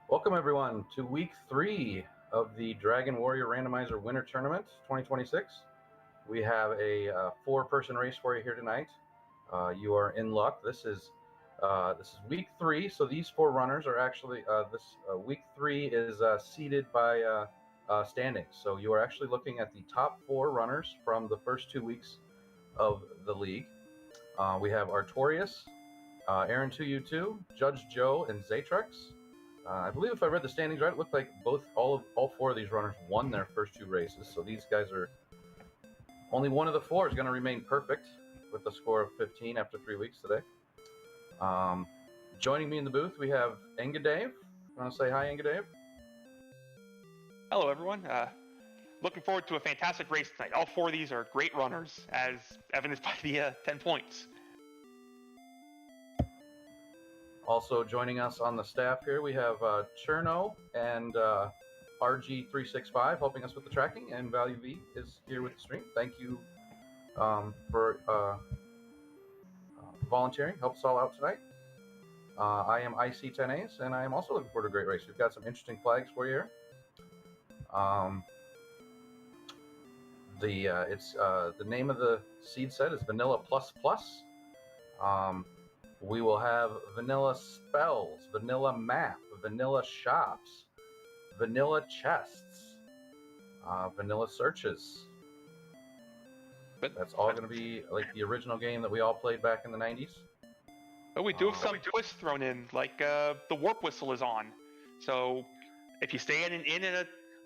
Welcome everyone to week 3 of the Dragon Warrior Randomizer Winter Tournament 2026. We have a 4-person race for you here tonight. You are in luck. This is week 3, so these 4 runners are actually week 3 is seeded by standings. So you are actually looking at the top 4 runners from the first 2 weeks of the league. We have Artorious, aaron2u2, Judgejoe, and Zatrex. I believe if I read the standings right, it looked like all 4 of these runners won their first 2 races. So these guys are only one of the 4 is going to remain perfect with a score of 15 after 3 weeks today. Joining me in the booth, we have Engadave. You want to say hi, Engadave? Hello, everyone. Looking forward to a fantastic race tonight. All 4 of these are great runners, as evidenced by the 10 points. Also joining us on the staff here, we have Cherno and RG365 helping us with the tracking, and Value V is here with the stream. Thank you for volunteering. Help us all out tonight. I am IC10As, and I am also looking forward to a great race. We've got some interesting flags for you here. The name of the seed set is Vanilla Plus Plus. We will have vanilla spells, vanilla map, vanilla shops, vanilla chests, vanilla searches. But that's all going to be like the original game that we all played back in the 90s. But we do have some twists thrown in, like the warp whistle is on. So if you stay at an inn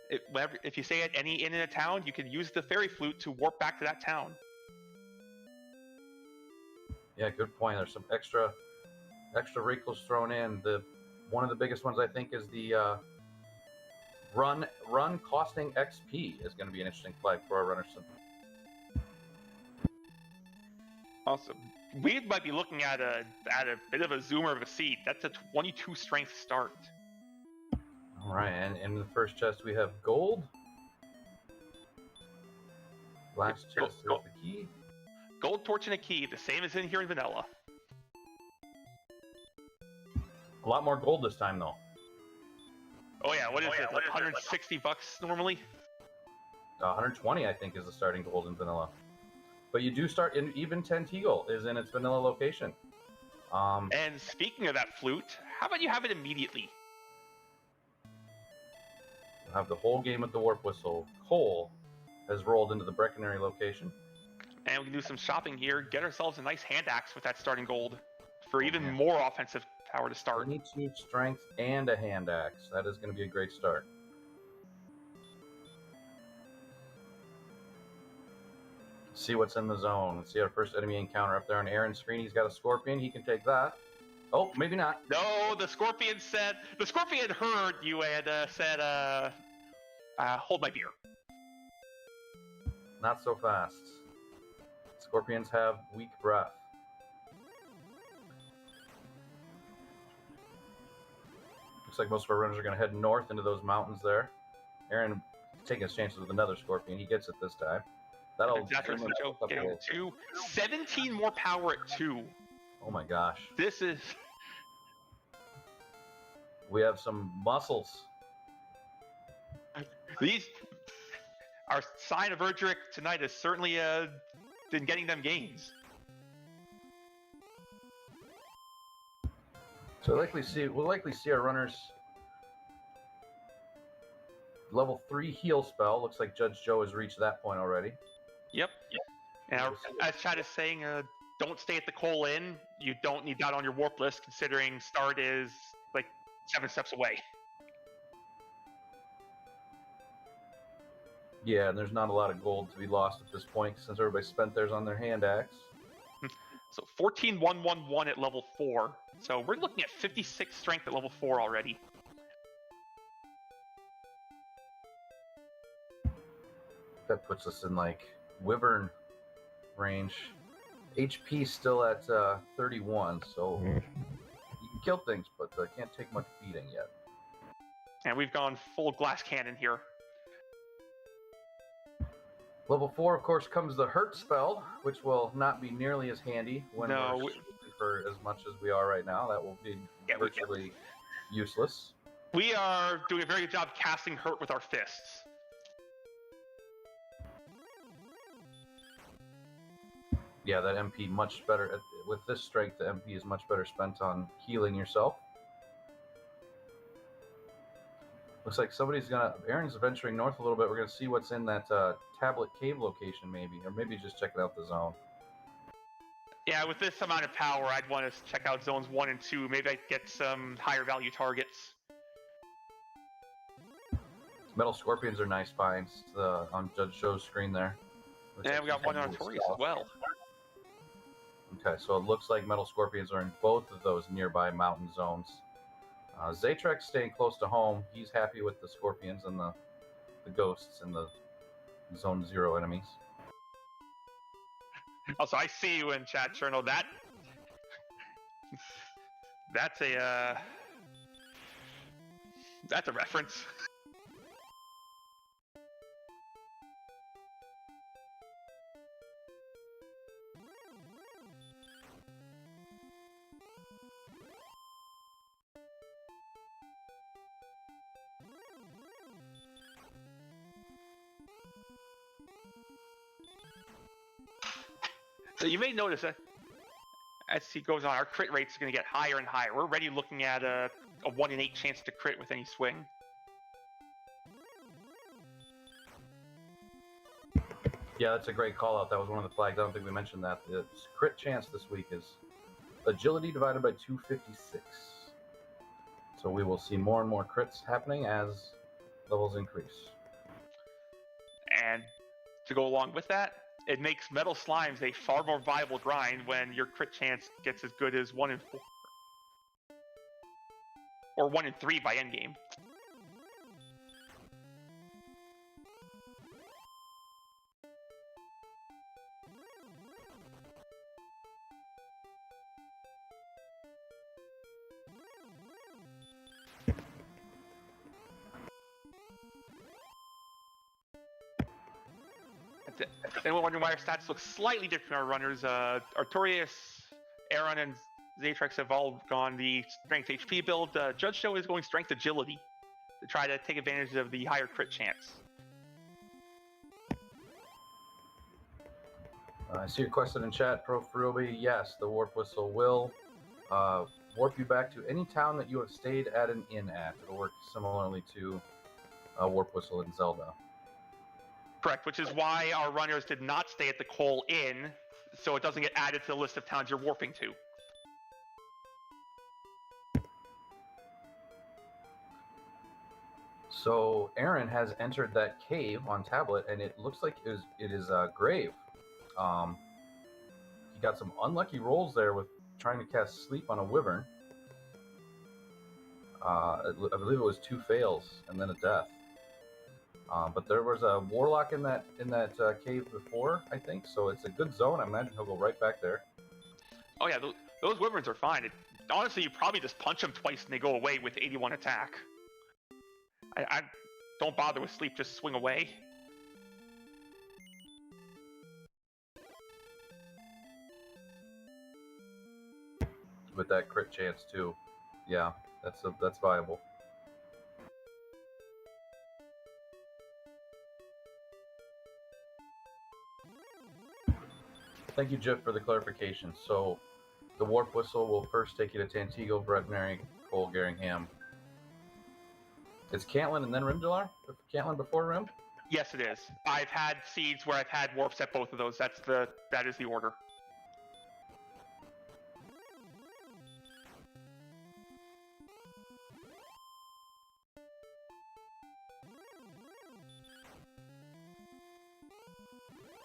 if you stay at any inn in a town, you can use the fairy flute to warp back to that town. Yeah, good point. There's some extra wrinkles thrown in. One of the biggest ones I think is the run costing XP is going to be an interesting flag for our runners. Awesome. We might be looking at a bit of a zoomer of a seed. That's a 22 strength start. All right, and in the first chest we have gold. Last chest is the key. Gold torch and a key, the same as in here in vanilla. A lot more gold this time, though. Oh yeah, what is it? Like 160 bucks normally? 120, I think, is the starting gold in vanilla. But you do start in even 10 Teagle is in its vanilla location. And speaking of that flute, how about you have it immediately? You'll have the whole game with the warp whistle. Cole has rolled into the Brecconary location. And we can do some shopping here, get ourselves a nice hand axe with that starting gold for even more offensive power to start. 22 strength and a hand axe. That is going to be a great start. Let's see what's in the zone. Let's see our first enemy encounter up there on Aaron's screen. He's got a scorpion. He can take that. Oh, maybe not. No, the scorpion heard you and said, hold my beer. Not so fast. Scorpions have weak breath. Looks like most of our runners are going to head north into those mountains there. Aaron taking his chances with another scorpion. He gets it this time. That'll Zatrex17 getting 2. 17 more power at 2. Oh my gosh. This is... We have some muscles. Our sign of Erdrick tonight has certainly been getting them gains. So we'll likely see our runners level 3 heal spell. Looks like Judgejoe has reached that point already. Yep. And as Chad is saying, don't stay at the Coal Inn. You don't need that on your warp list, considering start is like 7 steps away. Yeah, and there's not a lot of gold to be lost at this point since everybody spent theirs on their hand axe. So 14,111 at level 4. So we're looking at 56 strength at level 4 already. That puts us in like Wyvern range. HP still at 31, so you can kill things, but can't take much beating yet. And we've gone full glass cannon here. Level 4, of course, comes the Hurt spell, which will not be nearly as handy when we're for as much as we are right now. That will be virtually useless. We are doing a very good job casting hurt with our fists. Yeah, that MP much better. With this strength, the MP is much better spent on healing yourself. Looks like somebody's gonna. Aaron's venturing north a little bit. We're gonna see what's in that tablet cave location, maybe, or maybe just checking out the zone. Yeah, with this amount of power, I'd want to check out zones 1 and 2. Maybe I'd get some higher value targets. Metal scorpions are nice finds on Judgejoe's screen there. And we got one on Artorious as well. Okay, so it looks like metal scorpions are in both of those nearby mountain zones. Zatrex staying close to home. He's happy with the scorpions and the ghosts and the zone 0 enemies. Also, I see you in chat, Cherno. That's a reference. So you may notice that as he goes on, our crit rates are going to get higher and higher. We're already looking at a 1 in 8 chance to crit with any swing. Yeah, that's a great call out. That was one of the flags. I don't think we mentioned that. The crit chance this week is agility divided by 256. So we will see more and more crits happening as levels increase. And to go along with that, it makes metal slimes a far more viable grind when your crit chance gets as good as 1 in 4. Or 1 in 3 by endgame. Anyone wondering why our stats look slightly different from our runners? Artorious, Aaron, and Zatrex have all gone the strength HP build. Judgejoe is going strength agility to try to take advantage of the higher crit chance. I see your question in chat, Pro Fruby. Yes, the warp whistle will warp you back to any town that you have stayed at an inn at. It'll work similarly to warp whistle in Zelda. Correct, which is why our runners did not stay at the Coal Inn, so it doesn't get added to the list of towns you're warping to. So Aaron has entered that cave on tablet, and it looks like it is a grave. He got some unlucky rolls there with trying to cast sleep on a wyvern. I believe it was 2 fails and then a death. But there was a warlock in that cave before, I think, so it's a good zone. I imagine he'll go right back there. Oh yeah, those wyverns are fine. Honestly, you probably just punch them twice and they go away with 81 attack. I don't bother with sleep, just swing away. With that crit chance too, yeah, that's viable. Thank you, Jeff, for the clarification. So, the warp whistle will first take you to Tantigo, Bregnery, Cole, Garingham. It's Cantlin and then Rimdalar? Cantlin before Rim? Yes, it is. I've had seeds where I've had warps at both of those. That is the order.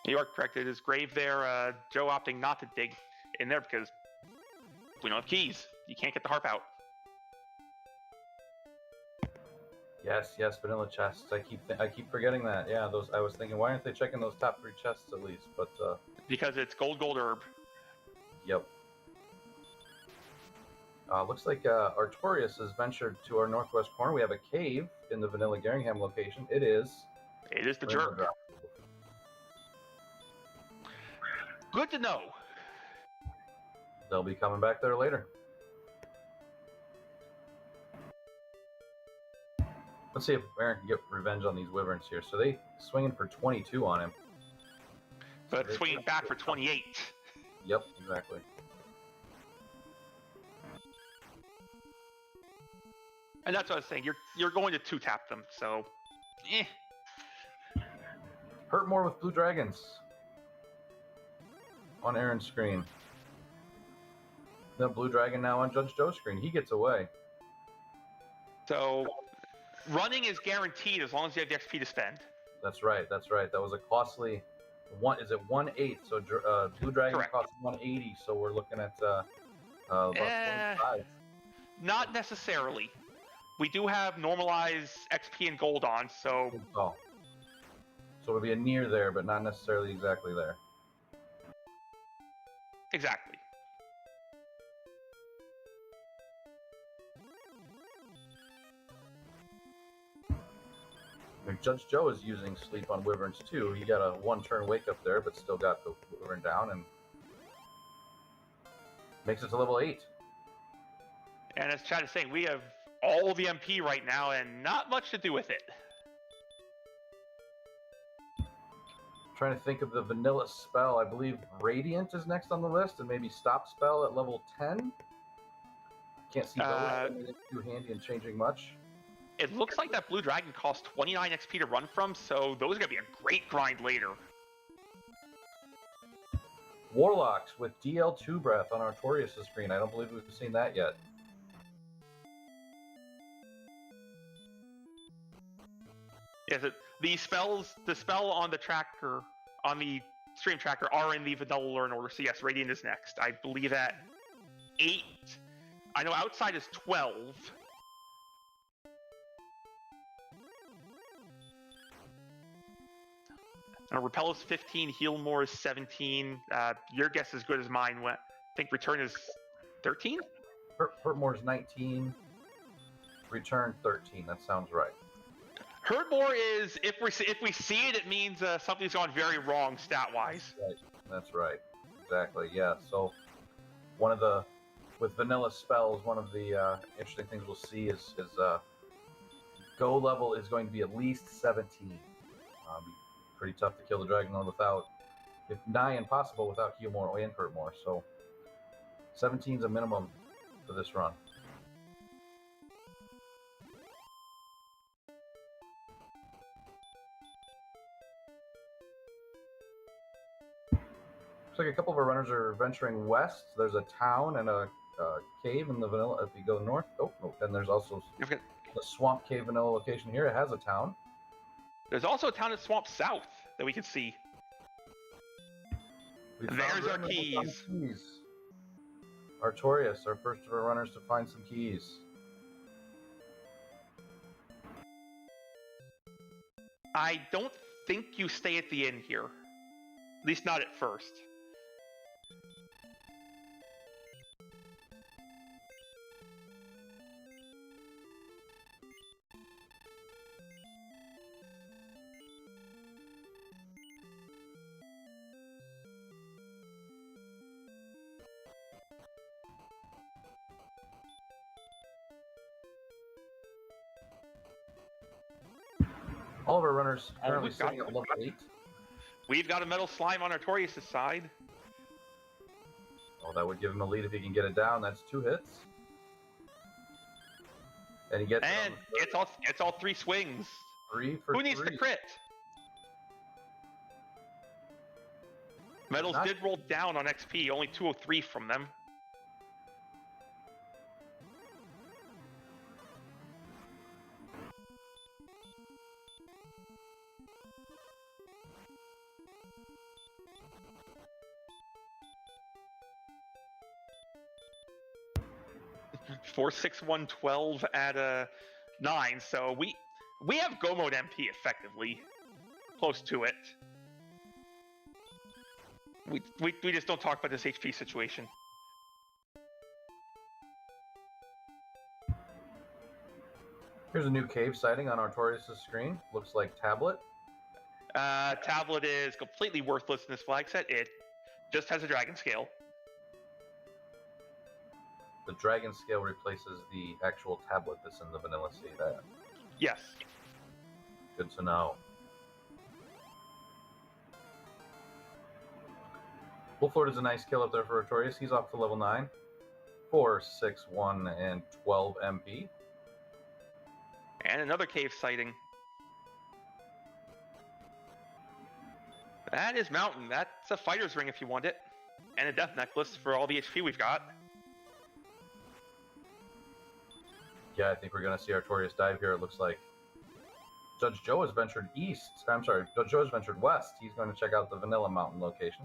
You are correct. It is grave there. Joe opting not to dig in there because we don't have keys. You can't get the harp out. Yes, vanilla chests. I keep forgetting that. Yeah, those. I was thinking, why aren't they checking those top 3 chests at least? But because it's gold herb. Yep. Looks like Artorious has ventured to our northwest corner. We have a cave in the Vanilla Garingham location. It is the jerk. Good to know. They'll be coming back there later. Let's see if Aaron can get revenge on these wyverns here. So they swinging for 22 on him. But swinging back for 28. Yep, exactly. And that's what I was saying. You're going to 2-tap them, so Hurt more with blue dragons on Aaron's screen. The blue dragon now on Judge Joe's screen. He gets away. So running is guaranteed as long as you have the XP to spend. That's right. That's right. That was a costly one. Is it 1/8? So blue dragon costs 180. So we're looking at about 25. Not necessarily. We do have normalized XP and gold on, so. Oh. So it'll be a near there, but not necessarily exactly there. Exactly. Judge Joe is using sleep on wyverns too. He got a 1-turn wake up there, but still got the wyvern down and makes it to level 8. And as Chad is saying, we have all the MP right now and not much to do with it. Trying to think of the vanilla spell. I believe Radiant is next on the list, and maybe Stop Spell at level 10. Can't see it's too handy and changing much. It looks like that blue dragon costs 29 XP to run from, so those are going to be a great grind later. Warlocks with DL2 Breath on Artorious' screen. I don't believe we've seen that yet. Yes, the spell on the tracker, on the stream tracker, are in the vanilla learn order. So yes, Radiant is next. I believe at 8. I know outside is 12. Repel is 15, Heal More is 17. Your guess is as good as mine. I think Return is 13? Hurt More is 19. Return 13. That sounds right. Hurt More is, if we see it, it means something's gone very wrong stat-wise. Right. That's right. Exactly, yeah. So with vanilla spells, one of the interesting things we'll see is go level is going to be at least 17. Pretty tough to kill the dragon without, if nigh impossible without heal more and hurt more. So 17 is a minimum for this run. Looks like a couple of our runners are venturing west. There's a town and a cave in the vanilla. If you go north, then there's also the swamp cave vanilla location here. It has a town. There's also a town in Swamp South that we can see. There's our keys. Artorious, our first of our runners to find some keys. I don't think you stay at the inn here. At least not at first. All of our runners currently sitting at level 8. We've got a metal slime on Artorious' side. Oh, that would give him a lead if he can get it down. That's 2 hits. And he gets it's all 3 swings. 3 for 3. Who needs the crit? Metals did roll down on XP, only 203 from them. Four, 6, 1, 12 at 9, so we have go mode MP effectively, close to it. We just don't talk about this HP situation. Here's a new cave sighting on Artorius' screen. Looks like Tablet. Tablet is completely worthless in this flag set. It just has a dragon scale. The dragon scale replaces the actual tablet that's in the vanilla sea. Yes. Good to know. Wolflord is a nice kill up there for Artorious. He's off to level 9. 4, 6, 1, and 12 MP. And another cave sighting. That is Mountain. That's a fighter's ring if you want it. And a death necklace for all the HP we've got. Yeah, I think we're going to see Artorious dive here, it looks like. Judgejoe has ventured east. I'm sorry, Judgejoe has ventured west. He's going to check out the Vanilla Mountain location.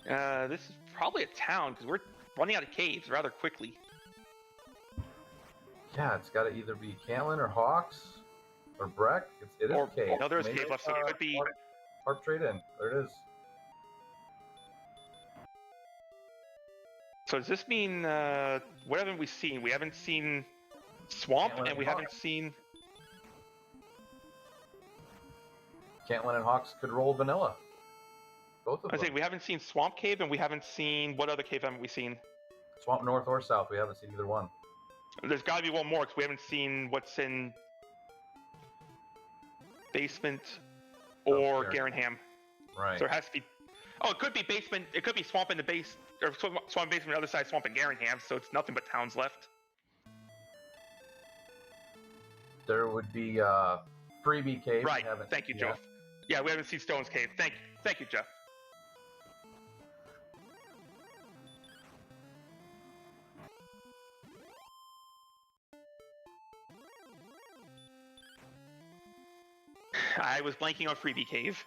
This is probably a town, because we're running out of caves rather quickly. Yeah, it's got to either be Cantlin or Hawks or Breck. It is cave. No, there's cave left, so it could be... Harp trade in. There it is. So does this mean, what haven't we seen? We haven't seen Swamp, Cantlin and we haven't seen... Cantlin and Hawks could roll Vanilla. Both of them. I think we haven't seen Swamp Cave, and we haven't seen... What other cave haven't we seen? Swamp North or South, we haven't seen either one. There's got to be one more, because we haven't seen what's in... Basement or Garenham. Right. So it has to be... Oh, it could be basement. It could be Swamp in the base... Or Swamp basement on the other side, Swamp in Garenham, so it's nothing but towns left. There would be Freebie Cave. Right. Thank you, Jeff. Yeah, we haven't seen Stone's Cave. Thank you, Jeff. I was blanking on Freebie Cave.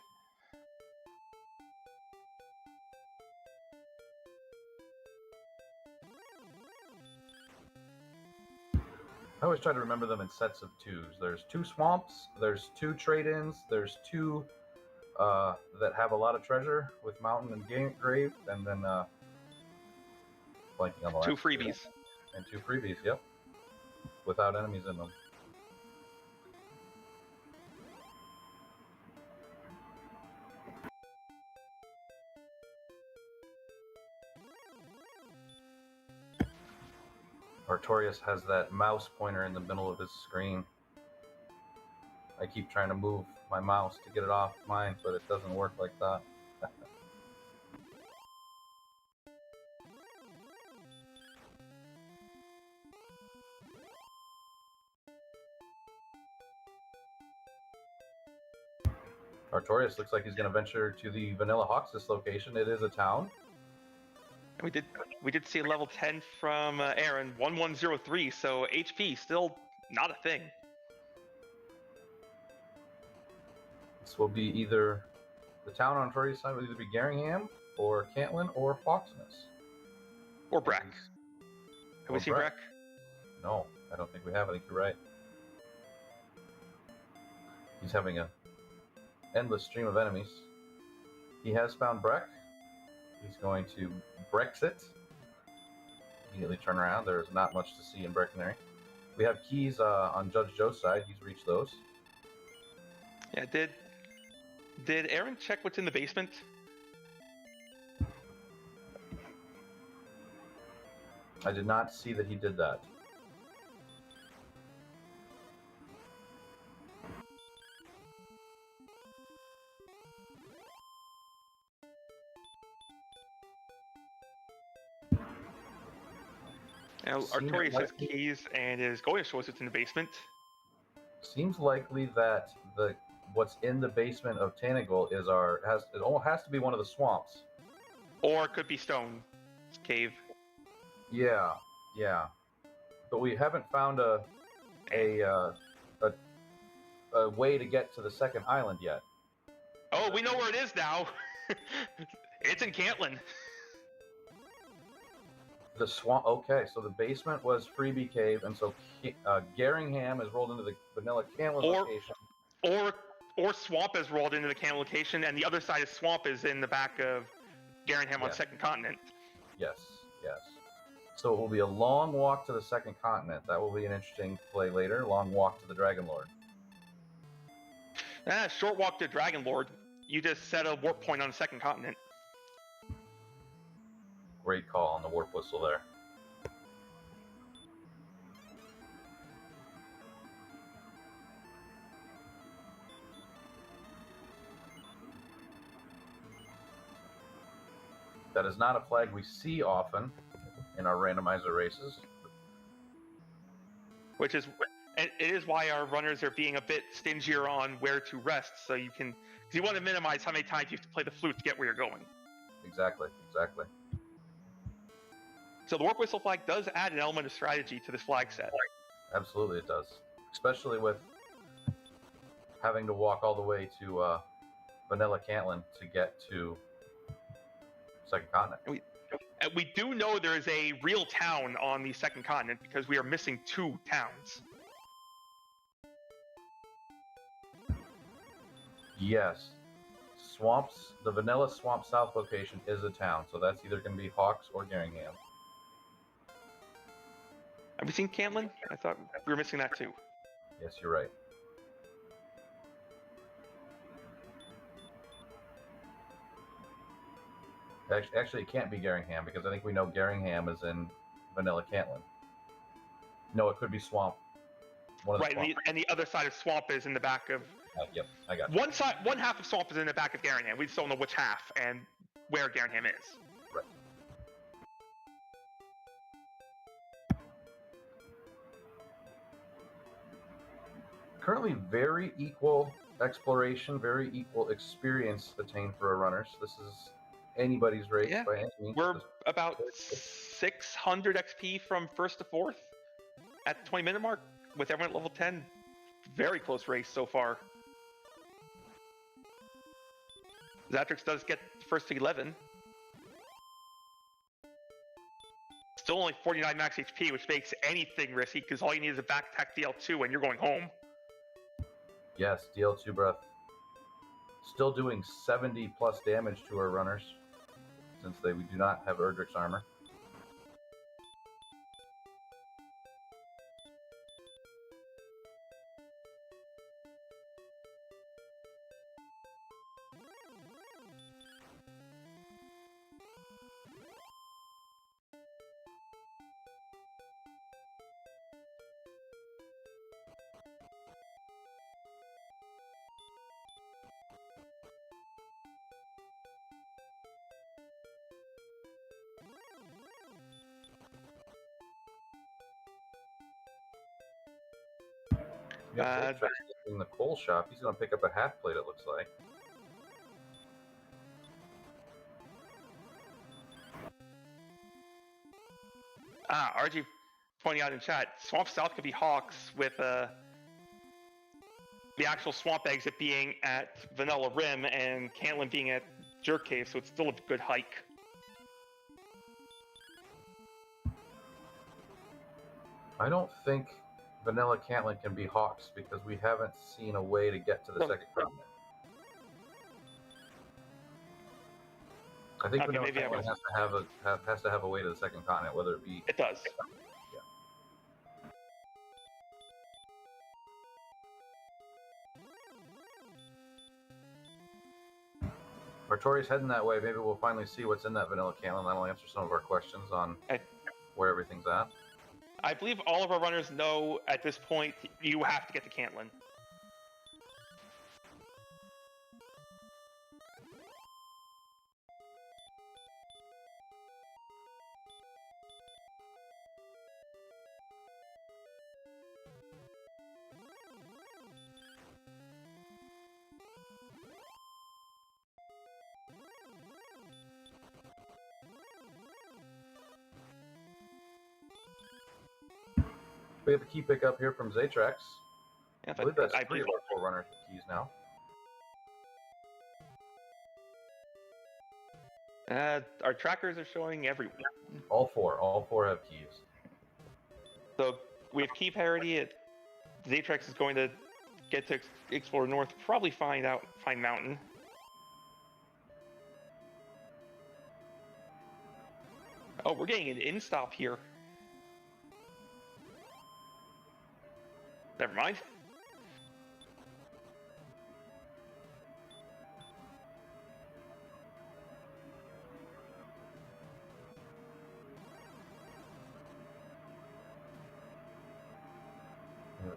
I always try to remember them in sets of twos. There's 2 swamps, there's 2 trade-ins, there's 2 that have a lot of treasure with mountain and grave, and then blanking on the last 2 freebies. And 2 freebies, yep. Without enemies in them. Artorious has that mouse pointer in the middle of his screen. I keep trying to move my mouse to get it off mine, but it doesn't work like that. Artorious looks like he's going to venture to the Vanilla Hawks location. It is a town. We did see a level 10 from Aaron, 1103, so HP still not a thing. This will be either the town on Artorious' side will either be Garingham or Cantlin or Foxness. Or Breck. Have we seen Breck? No, I don't think we have. I think you're right. He's having an endless stream of enemies. He has found Breck. He's going to Brexit. Immediately turn around. There's not much to see in Breckenary. We have keys on Judgejoe's side. He's reached those. Yeah, did Aaron check what's in the basement? I did not see that he did that. Now, Artorious has keys and is going to show us what's in the basement. Seems likely that what's in the basement of Tanagal is it has to be one of the swamps. Or it could be Stone Cave. Yeah. But we haven't found a way to get to the second island yet. Oh, we know where it is now. It's in Cantlin. The swamp. Okay, so the basement was Freebie Cave, and so Garingham is rolled into the Vanilla Cantlin location. Or Swamp is rolled into the Cantlin location, and the other side of Swamp is in the back of Garingham on Second Continent. Yes. So it will be a long walk to the Second Continent. That will be an interesting play later. Long walk to the Dragon Lord. Short walk to Dragon Lord. You just set a warp point on the Second Continent. Great call on the warp whistle there. That is not a flag we see often in our randomizer races. Which is, it is why our runners are being a bit stingier on where to rest, so you can, because you want to minimize how many times you have to play the flute to get where you're going. Exactly, exactly. So the warp whistle flag does add an element of strategy to this flag set. Absolutely, it does. Especially with having to walk all the way to Vanilla Cantlin to get to Second Continent. And we do know there is a real town on the Second Continent because we are missing 2 towns. Yes. Swamps, the Vanilla Swamp South location is a town, so that's either going to be Hawks or Geringham. Have we seen Cantlin? I thought we were missing that too. Yes, you're right. Actually, it can't be Geringham because I think we know Geringham is in Vanilla Cantlin. No, it could be Swamp. Right, and the other side of Swamp is in the back of... Yep, I got you. One half of Swamp is in the back of Geringham. We just don't know which half and where Geringham is. Right. Currently, very equal exploration, very equal experience attained for our runners. This is anybody's race by any means. We're about 600 XP from 1st to 4th at the 20-minute mark with everyone at level 10. Very close race so far. Zatrex does get first to 11. Still only 49 max HP, which makes anything risky because all you need is a back attack DL2 and you're going home. Yes, DL2 breath. Still doing 70 plus damage to our runners since we do not have Erdrick's armor. In the coal shop, he's going to pick up a half plate, it looks like. RG pointing out in chat, Swamp South could be Hawks with the actual swamp exit being at Vanilla Rim and Cantlin being at Jerk Cave, so it's still a good hike. I don't think Vanilla Cantlin can be Hawks because we haven't seen a way to get to the Second Continent. I think Vanilla Cantlin has to have a way to the Second Continent, whether it be... It does. Yeah. Artorious heading that way. Maybe we'll finally see what's in that Vanilla Cantlin. That'll answer some of our questions on where everything's at. I believe all of our runners know at this point you have to get to Cantlin. We have a key pickup here from Zatrex. Yeah, I believe that's 3 of our 4 runners with keys now. Our trackers are showing everywhere. All 4 have keys. So we have key parity. Zatrex is going to get to explore north, probably find Mountain. Oh, we're getting an in-stop here. Never mind.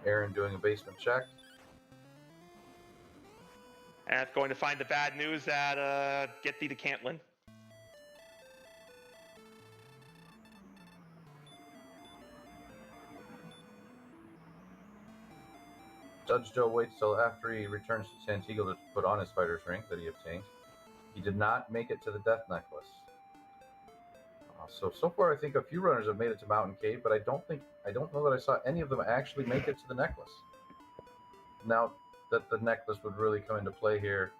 Aaron doing a basement check. And it's going to find the bad news that get thee to Cantlin. Judgejoe waits till after he returns to Santiago to put on his fighter's rank that he obtained. He did not make it to the Death Necklace. So far, I think a few runners have made it to Mountain Cave, but I don't know that I saw any of them actually make it to the necklace. Now that the necklace would really come into play here,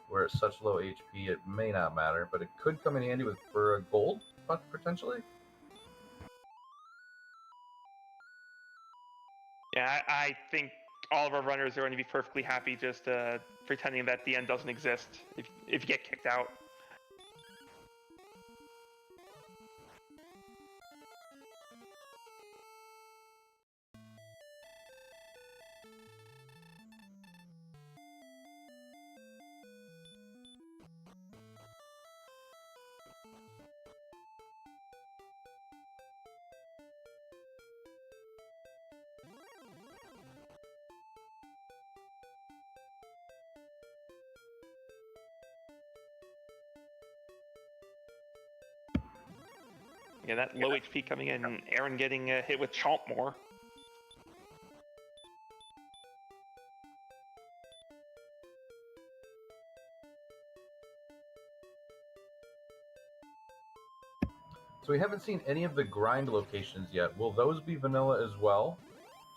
where it's such low HP, it may not matter, but it could come in handy for a gold, potentially. Yeah, I think all of our runners are going to be perfectly happy just pretending that the end doesn't exist if you get kicked out. Yeah, that low HP coming in, Aaron getting hit with Chomp more. So we haven't seen any of the grind locations yet. Will those be vanilla as well?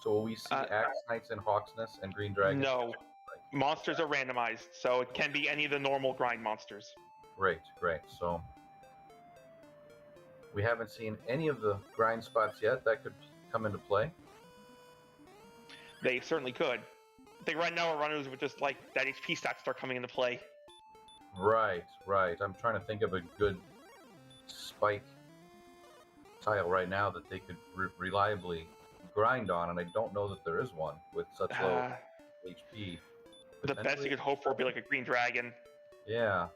So will we see Axe Knights and Hawksness and Green Dragons? No. Monsters are randomized, so it can be any of the normal grind monsters. Great. So we haven't seen any of the grind spots yet. That could come into play. They certainly could. I think right now our runners would just like that HP stats start coming into play. Right. I'm trying to think of a good spike tile right now that they could reliably grind on, and I don't know that there is one with such low HP. The best you could hope for would be like a green dragon. Yeah,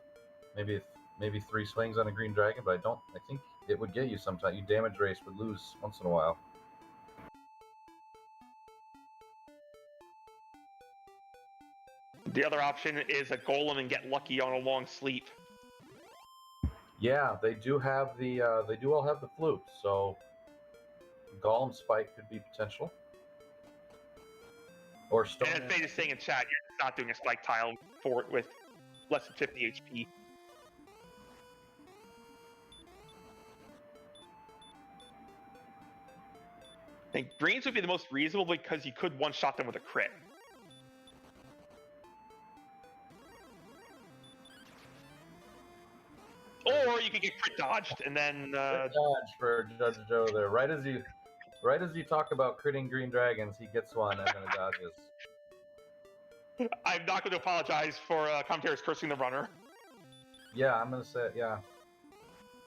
maybe 3 swings on a green dragon, but I think it would get you sometime. You damage race would lose once in a while. The other option is a golem and get lucky on a long sleep. Yeah, they do have they do all have the flute, so golem spike could be potential. Or stone. And as Fade is saying in chat, you're just not doing a spike tile for it with less than 50 HP. I think greens would be the most reasonable because you could one-shot them with a crit. Or you could get crit dodged and then dodge for Judgejoe there. Right as you talk about critting green dragons, he gets one and then it dodges. I'm not going to apologize for commentators cursing the runner. Yeah, I'm going to say it, yeah.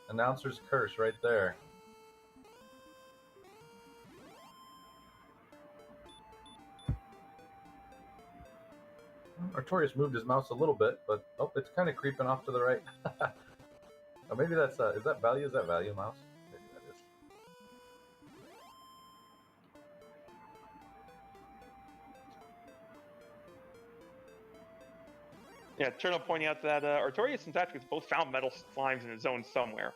Announcer's curse right there. Artorious moved his mouse a little bit, but oh, it's kind of creeping off to the right. Or maybe that's is that value? Is that value mouse? Maybe that is. Yeah, Turtle pointing out that Artorious and Zatrex both found metal slimes in a zone somewhere.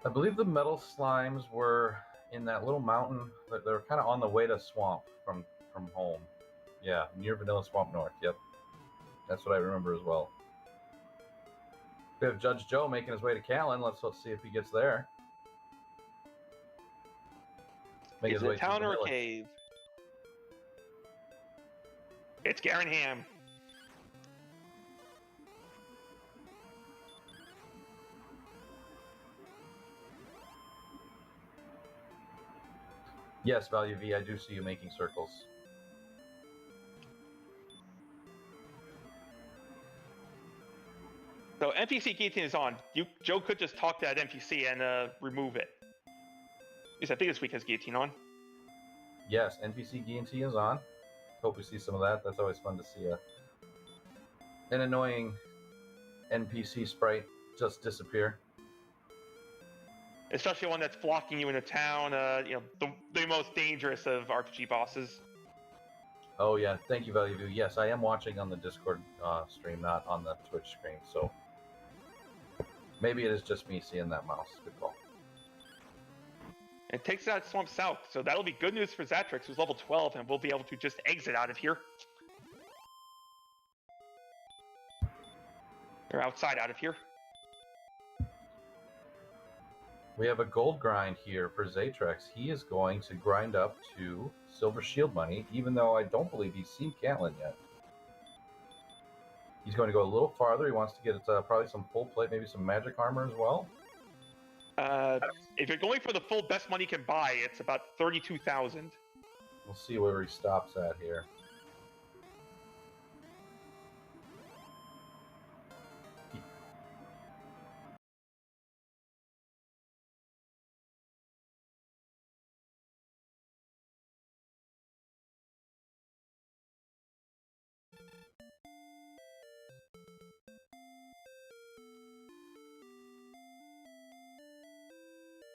I believe the metal slimes were in that little mountain. They're kind of on the way to Swamp from home. Yeah, near Vanilla Swamp North. Yep, that's what I remember as well. We have Judgejoe making his way to Callan. Let's see if he gets there. Is it a town or a cave? It's Garenham. Yes, Value V, I do see you making circles. So NPC guillotine is on. Joe could just talk to that NPC and remove it. At least I think this week has guillotine on. Yes, NPC guillotine is on. Hope we see some of that. That's always fun to see an annoying NPC sprite just disappear. Especially one that's blocking you in a town, the most dangerous of RPG bosses. Oh yeah, thank you, Value View. Yes, I am watching on the Discord stream, not on the Twitch screen, so maybe it is just me seeing that mouse. Good call. It takes it out of Swamp South, so that'll be good news for Zatrex, who's level 12, and we'll be able to just exit out of here. Or outside out of here. We have a gold grind here for Zatrex. He is going to grind up to Silver Shield money, even though I don't believe he's seen Caitlyn yet. He's going to go a little farther. He wants to get probably some full plate, maybe some magic armor as well. If you're going for the full best money can buy, it's about 32,000. We'll see where he stops at here.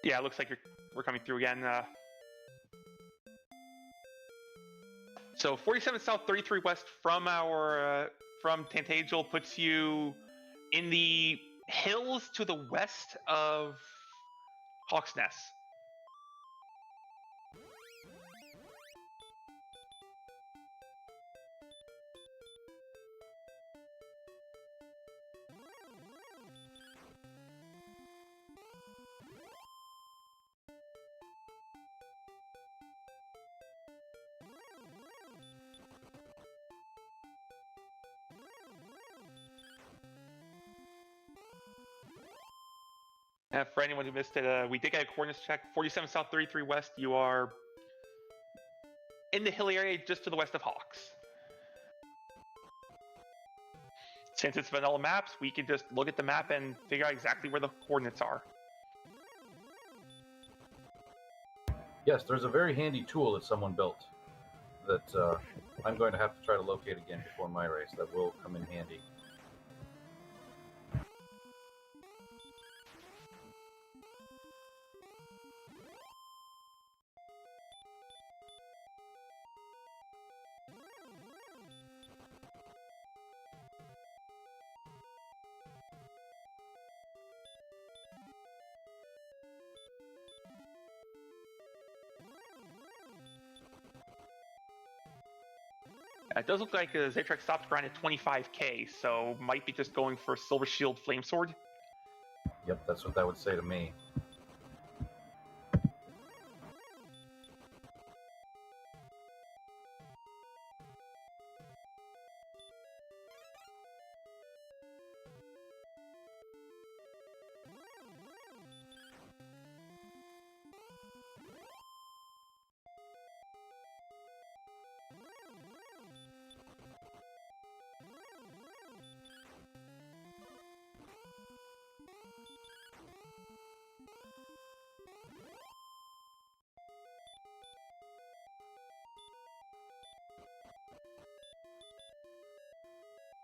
Yeah, it looks like we're coming through again. So 47 south, 33 west from our from Tantagel puts you in the hills to the west of Hawk's Nest. For anyone who missed it, we did get a coordinates check. 47 south, 33 west. You are in the hilly area just to the west of Hawks. Since it's vanilla maps, we can just look at the map and figure out exactly where the coordinates are. Yes, there's a very handy tool that someone built that I'm going to have to try to locate again before my race. That will come in handy. It does look like Zatrex stopped grind at 25k, so might be just going for Silver Shield Flame Sword. Yep, that's what that would say to me.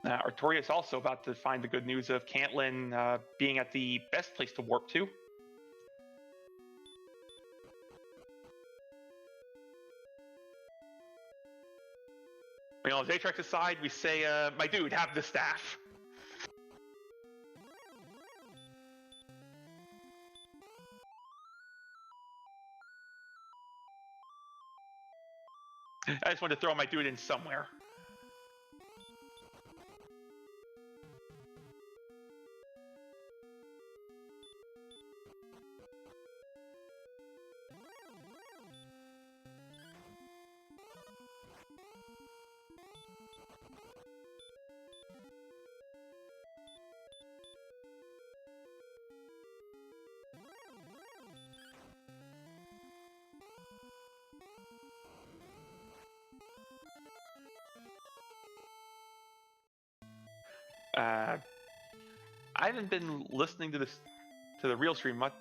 Artorious also about to find the good news of Caitlyn being at the best place to warp to. You know, Zatrex's side, we say, my dude, have the staff. I just wanted to throw my dude in somewhere. I haven't been listening to the real stream much.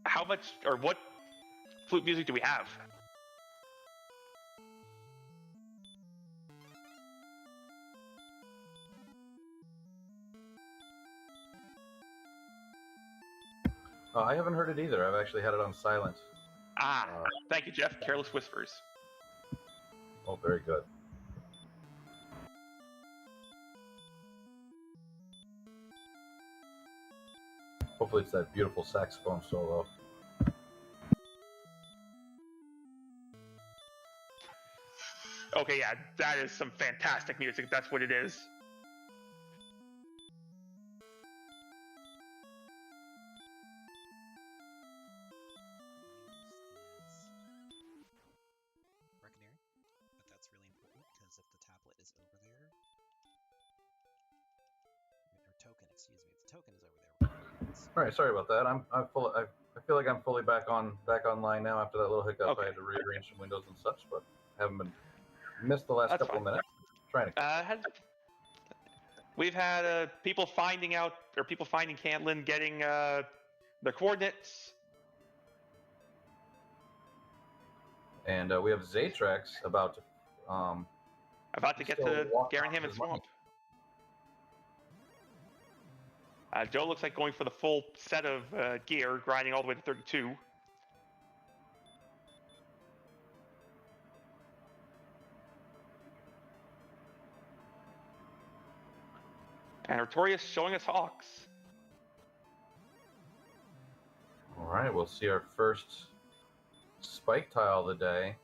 How much or what flute music do we have? I haven't heard it either. I've actually had it on silent. Thank you, Jeff. Careless Whispers. Oh, very good. Hopefully it's that beautiful saxophone solo. Okay, yeah, that is some fantastic music. That's what it is. Reckoner, but that's really important because if the tablet is over there, or token, excuse me, if the token is over there. All right, sorry about that. I'm full. I feel like I'm fully back online now after that little hiccup. Okay. I had to rearrange some windows and such, but haven't been missed the last That's couple fine. of minutes. Trying to. We've had people finding Cantlin, getting their coordinates. And we have Zatrex about to get to Garenhammond Swamp. Joe looks like going for the full set of gear, grinding all the way to 32. And Artorious showing us Hawks. All right, we'll see our first spike tile of the day.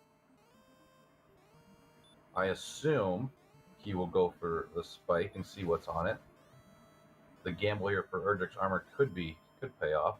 I assume he will go for the spike and see what's on it. The gamble here for Erdrick's armor could pay off.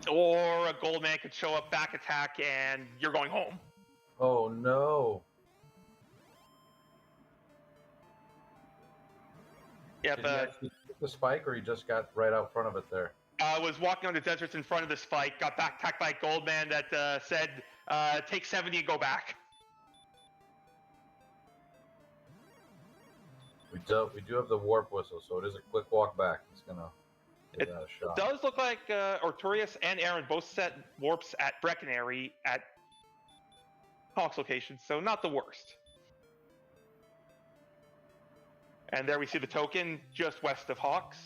Or a gold man could show up, back attack, and you're going home. Oh no. Yep. Did he actually hit the spike, or he just got right out front of it there? Was walking on the deserts in front of the spike, got back attacked by a gold man that said, take 70 and go back. We do have the warp whistle, so it is a quick walk back. He's gonna give that a shot. It does look like Artorious and Aaron both set warps at Breckenary at Hawks locations, so not the worst. And there we see the token just west of Hawks.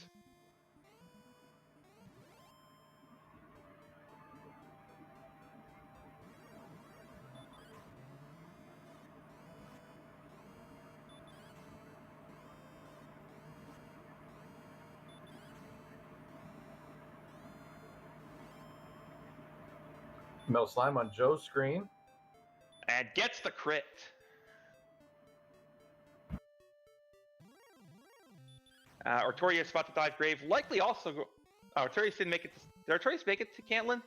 Metal Slime on Joe's screen. And gets the crit. Artorious about to dive grave. Likely also go... Artorious didn't make it to... Did Artorious make it to Cantlin?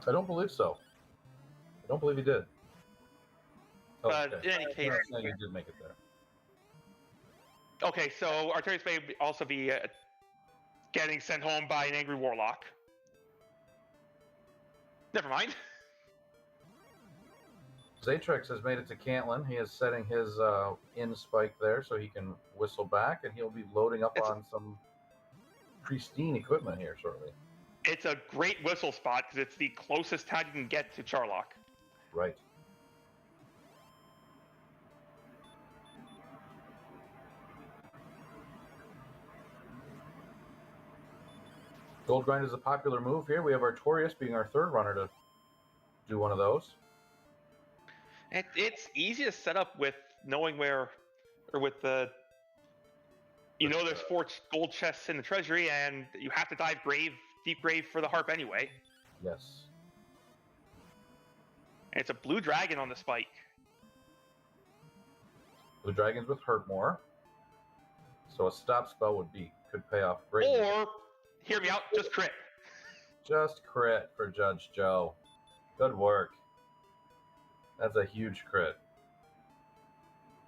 I don't believe so. I don't believe he did. But in any case... He did make it there. Okay, so Artorious may also be getting sent home by an angry warlock. Never mind. Zatrex has made it to Cantlin. He is setting his in spike there so he can whistle back, and he'll be loading up on some pristine equipment here shortly. It's a great whistle spot because it's the closest town you can get to Charlock. Right. Gold grind is a popular move here. We have Artorious being our third runner to do one of those. It's easy to set up with knowing where, or with the, you know, there's 4 gold chests in the treasury, and you have to dive deep grave for the harp anyway. Yes. And it's a blue dragon on the spike. Blue dragons with hurt more, so a stop spell could pay off greatly. Or, hear me out, just crit. Just crit for Judge Joe. Good work. That's a huge crit.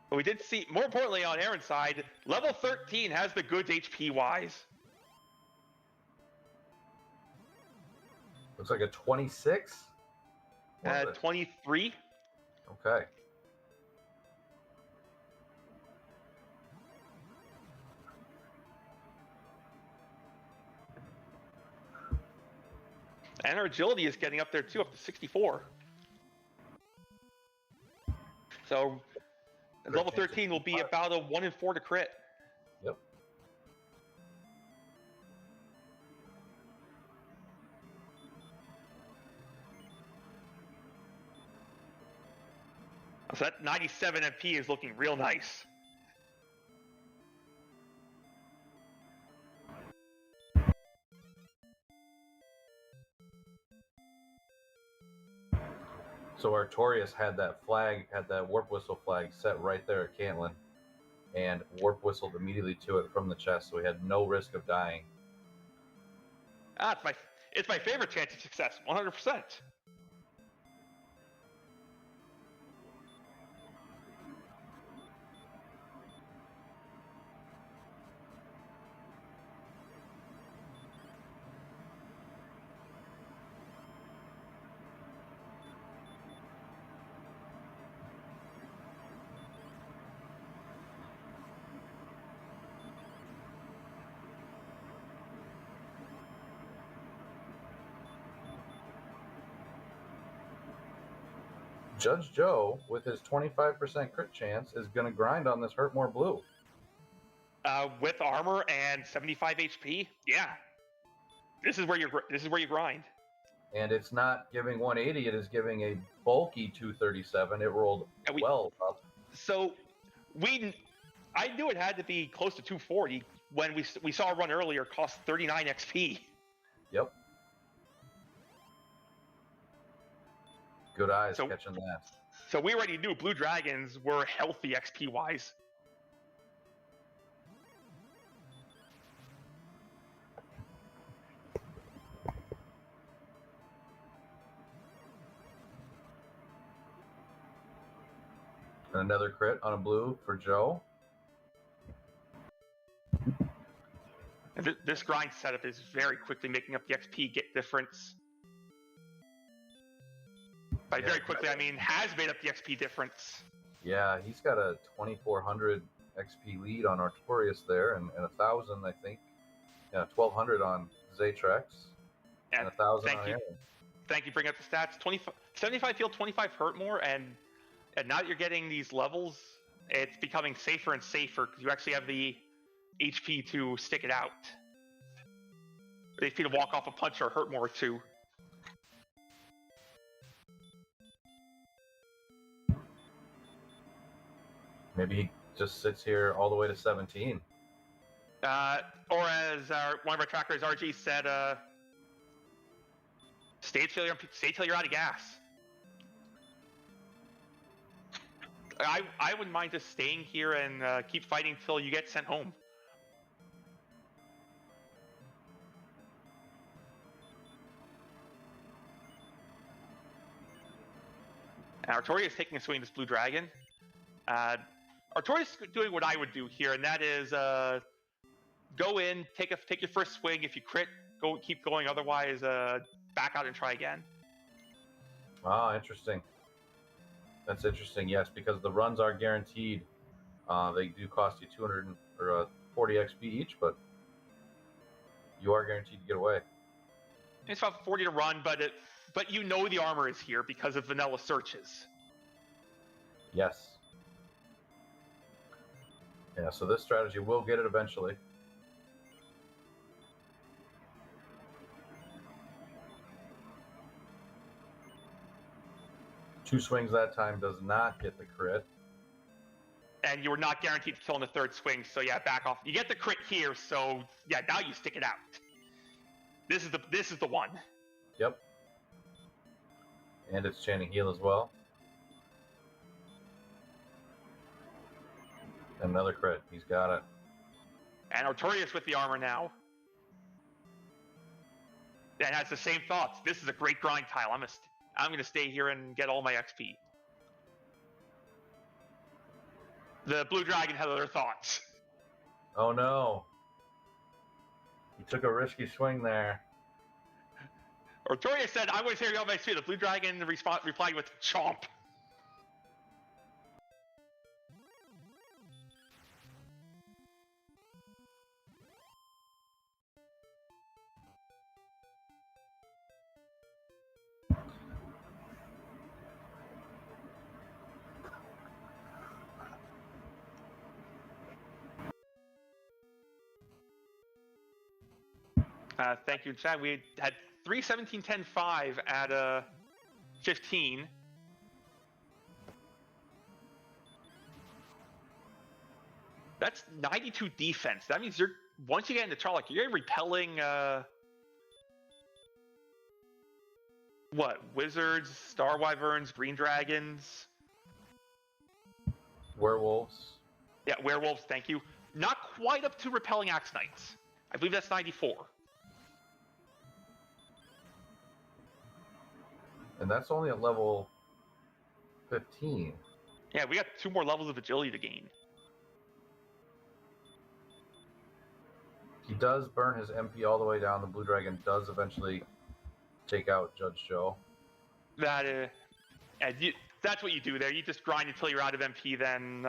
But we did see, more importantly on Aaron's side, level 13 has the goods HP-wise. Looks like a 26? 23. Okay. And our agility is getting up there too, up to 64. So level 13 will be about a 1 in 4 to crit. Yep. So that 97 MP is looking real nice. So Artorious had that flag, had that warp whistle flag set right there at Cantlin, and warp whistled immediately to it from the chest, so he had no risk of dying. Ah, it's my favorite chance of success, 100%. Judgejoe, with his 25% crit chance, is going to grind on this Hurt More Blue. With armor and 75 HP, yeah. This is where you grind. And it's not giving 180; it is giving a bulky 237. It rolled well up. So I knew it had to be close to 240 when we saw a run earlier cost 39 XP. Yep. Good eyes catching that. So we already knew Blue Dragons were healthy XP wise. And another crit on a blue for Joe. And this grind setup is very quickly making up the XP difference. By very quickly, I mean has made up the XP difference. Yeah, he's got a 2,400 XP lead on Artorious there, and 1,000, I think. Yeah, 1,200 on Zatrex, and 1,000 on Aaron. Thank you for bringing up the stats. 75 heal, 25 hurt more, and now that you're getting these levels, it's becoming safer and safer because you actually have the HP to stick it out. The HP to walk off a punch or hurt more too. Maybe he just sits here all the way to 17. Or as one of our trackers, RG, said, stay till you're out of gas. I wouldn't mind just staying here and keep fighting till you get sent home. And Artorious is taking a swing at this Blue Dragon. Artorious is doing what I would do here, and that is go in, take your first swing. If you crit, keep going. Otherwise, back out and try again. Ah, interesting. That's interesting. Yes, because the runs are guaranteed. They do cost you 240 XP each, but you are guaranteed to get away. It's about 40 to run, but you know the armor is here because of vanilla searches. Yes. Yeah, so this strategy will get it eventually. Two swings that time does not get the crit. And you were not guaranteed to kill in the third swing, so yeah, back off. You get the crit here, so yeah, now you stick it out. This is the one. Yep. And it's chanting heal as well. Another crit. He's got it. And Artorious with the armor now. And has the same thoughts. This is a great grind tile. I'm going to stay here and get all my XP. The Blue Dragon had other thoughts. Oh no. He took a risky swing there. Artorious said, I'm going to stay here on my XP. The Blue Dragon replied with chomp. Thank you, Chad. We had 3-17-10-5 at 15. That's 92 defense. That means once you get into Charlock, you're repelling what? Wizards, Star Wyverns, Green Dragons, Werewolves. Yeah, werewolves. Thank you. Not quite up to repelling Axe Knights. I believe that's 94. And that's only at level 15. Yeah, we got 2 more levels of agility to gain. He does burn his MP all the way down. The Blue Dragon does eventually take out Judgejoe. That's what you do there. You just grind until you're out of MP, then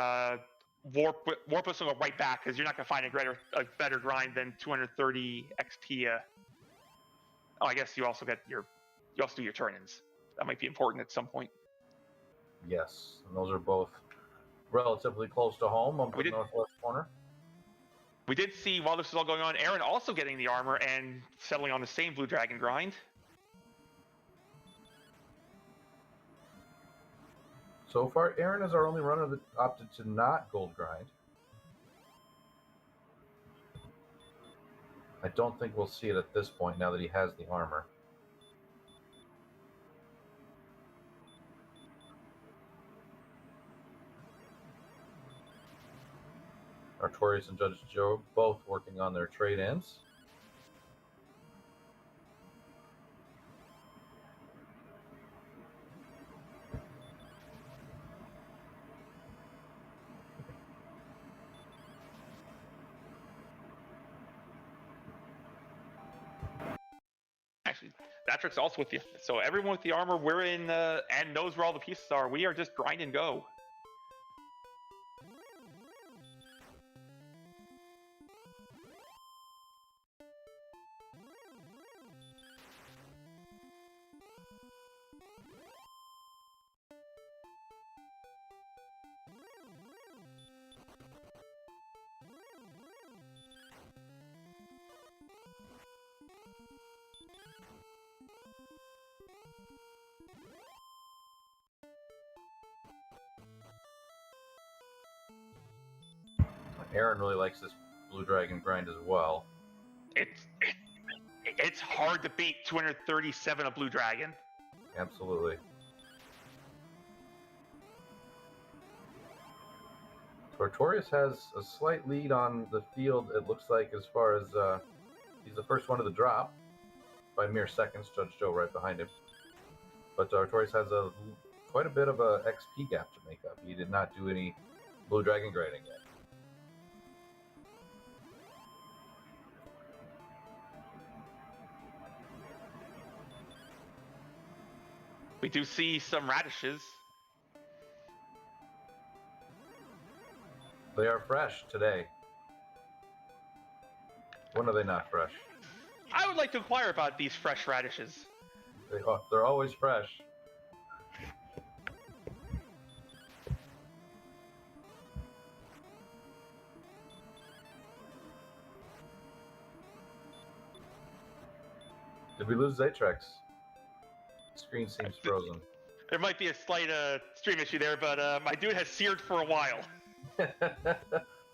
warp whistle will go right back, because you're not going to find a better grind than 230 XP. Oh, I guess you also do your turn-ins. That might be important at some point. Yes, and those are both relatively close to home up in the northwest corner. We did see, while this was all going on, Aaron also getting the armor and settling on the same Blue Dragon grind. So far, Aaron is our only runner that opted to not gold grind. I don't think we'll see it at this point now that he has the armor. Artorious and Judgejoe both working on their trade-ins. Actually, Zatrex also with you. So everyone with the armor, we're in, and knows where all the pieces are. We are just grind and go. Aaron really likes this Blue Dragon grind as well. It's hard to beat 237 of Blue Dragon. Absolutely. Artorious has a slight lead on the field, it looks like, as far as he's the first one to the drop by mere seconds. Judgejoe right behind him. But Artorious has quite a bit of a XP gap to make up. He did not do any Blue Dragon grinding yet. We do see some radishes. They are fresh today. When are they not fresh? I would like to inquire about these fresh radishes. They're always fresh. Did we lose Zatrex? Screen seems frozen. There might be a slight stream issue there, but my dude has seared for a while.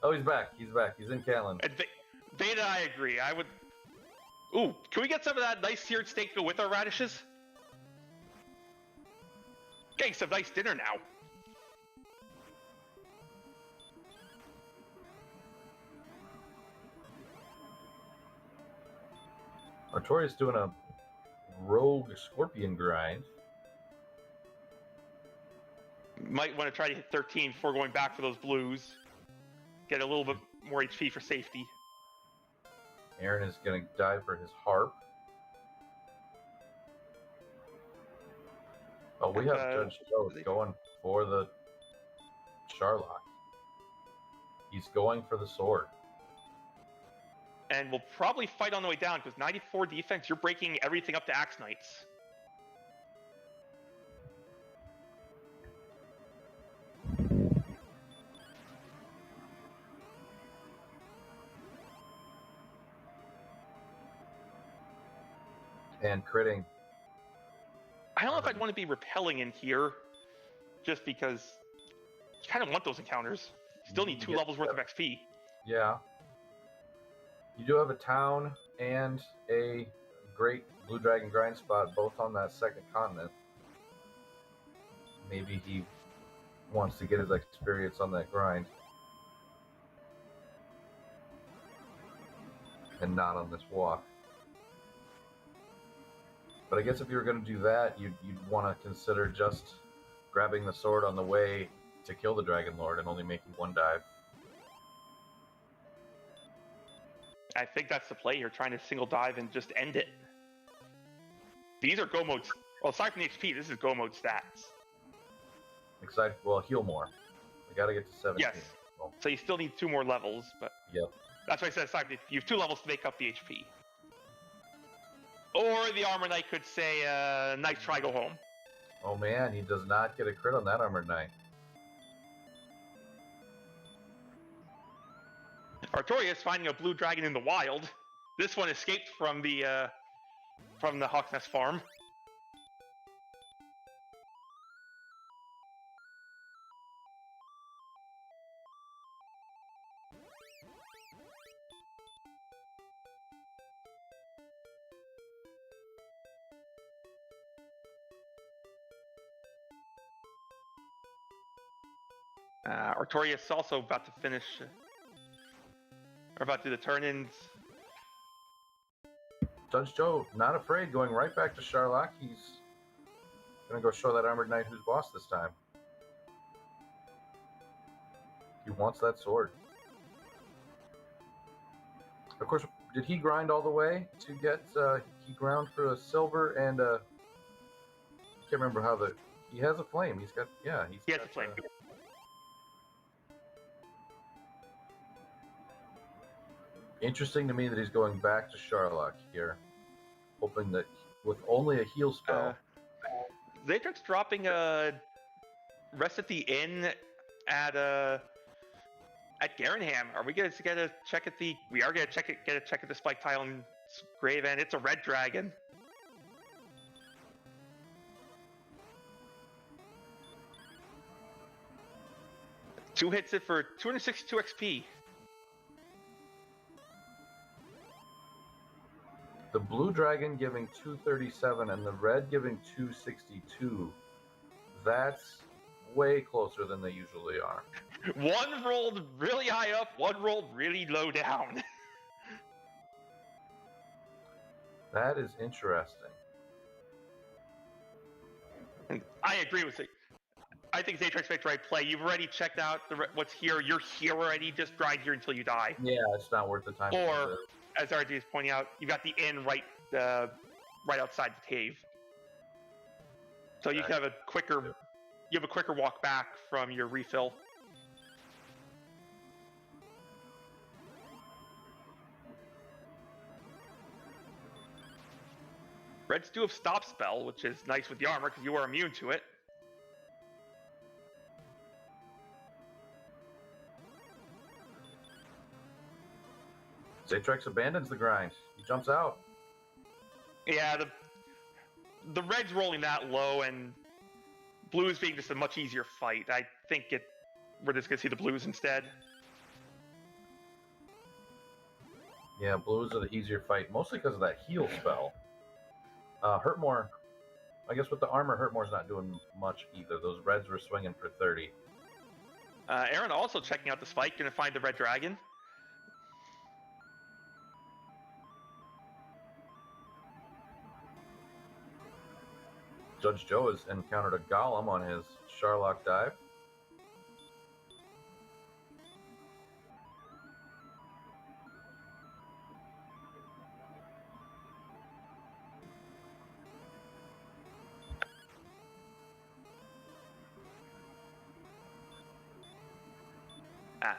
Oh, he's back. He's back. He's in Catlin. And Beta, I agree. I would... Ooh, can we get some of that nice seared steak to go with our radishes? Getting some nice dinner now. Artorious doing a rogue scorpion grind. Might want to try to hit 13 before going back for those blues. Get a little bit more HP for safety. Aaron is going to dive for his harp. Oh, we have Judgejoe going for the Charlock. He's going for the sword. And we'll probably fight on the way down, because 94 defense, you're breaking everything up to Axe Knights. And critting. I don't know if I'd want to be repelling in here, just because you kind of want those encounters. Still need 2 levels worth of XP. Yeah. You do have a town and a great Blue Dragon grind spot, both on that second continent. Maybe he wants to get his experience on that grind. And not on this walk. But I guess if you were going to do that, you'd want to consider just grabbing the sword on the way to kill the Dragon Lord and only making 1 dive. I think that's the play. You're trying to single dive and just end it. These are go modes. Well, aside from the XP, this is go mode stats. Excited? Well, heal more. We got to get to 17. Yes. Well, So you still need 2 more levels, but yep. that's why I said aside from you have 2 levels to make up the HP. Or the Armor Knight could say, nice try, go home. Oh man, he does not get a crit on that Armored Knight. Artorious finding a blue dragon in the wild. This one escaped from the Hawk's Nest farm. Artorious also about to finish, or about to do the turn-ins. Judgejoe, not afraid, going right back to Sharlock. He's going to go show that Armored Knight who's boss this time. He wants that sword. Of course, did he grind all the way to get, he ground for a silver and I can't remember how he has a flame. He's got, yeah. He has a flame. Interesting to me that he's going back to Sharlock here, hoping that with only a heal spell. Zatrex dropping a rest at the inn at Garenham. Are we going to get a check at the? We are going to get a check at the Spike Tile and Grave, and it's a red dragon. Two hits it for 262 XP. The blue dragon giving 237 and the red giving 262. That's way closer than they usually are. One rolled really high up, one rolled really low down. That is interesting. And I agree with it. I think Zatrex makes the right play. You've already checked out what's here. You're here already. Just grind here until you die. Yeah, it's not worth the time. Or, as RG is pointing out, you got the inn right outside the cave. So you can have a quicker, walk back from your refill. Reds do have stop spell, which is nice with the armor because you are immune to it. Zatrex abandons the grind. He jumps out. Yeah, the Reds rolling that low and Blues being just a much easier fight. I think we're just going to see the Blues instead. Yeah, Blues are the easier fight, mostly because of that heal spell. Hurtmore, I guess with the armor, Hurtmore's not doing much either. Those Reds were swinging for 30. Aaron also checking out the spike, going to find the red dragon. Judgejoe has encountered a golem on his Sharlock dive.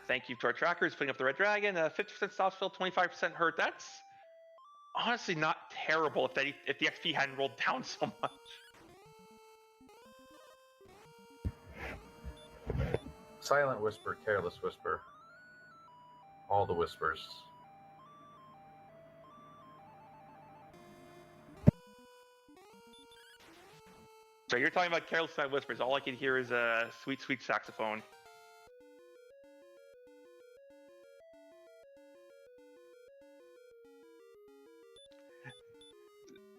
Thank you to our trackers putting up the red dragon. 50% stop spell, 25% hurt. That's honestly not terrible if the XP hadn't rolled down so much. Silent Whisper, Careless Whisper. All the whispers. So you're talking about Careless Night Whispers. All I can hear is a sweet, sweet saxophone.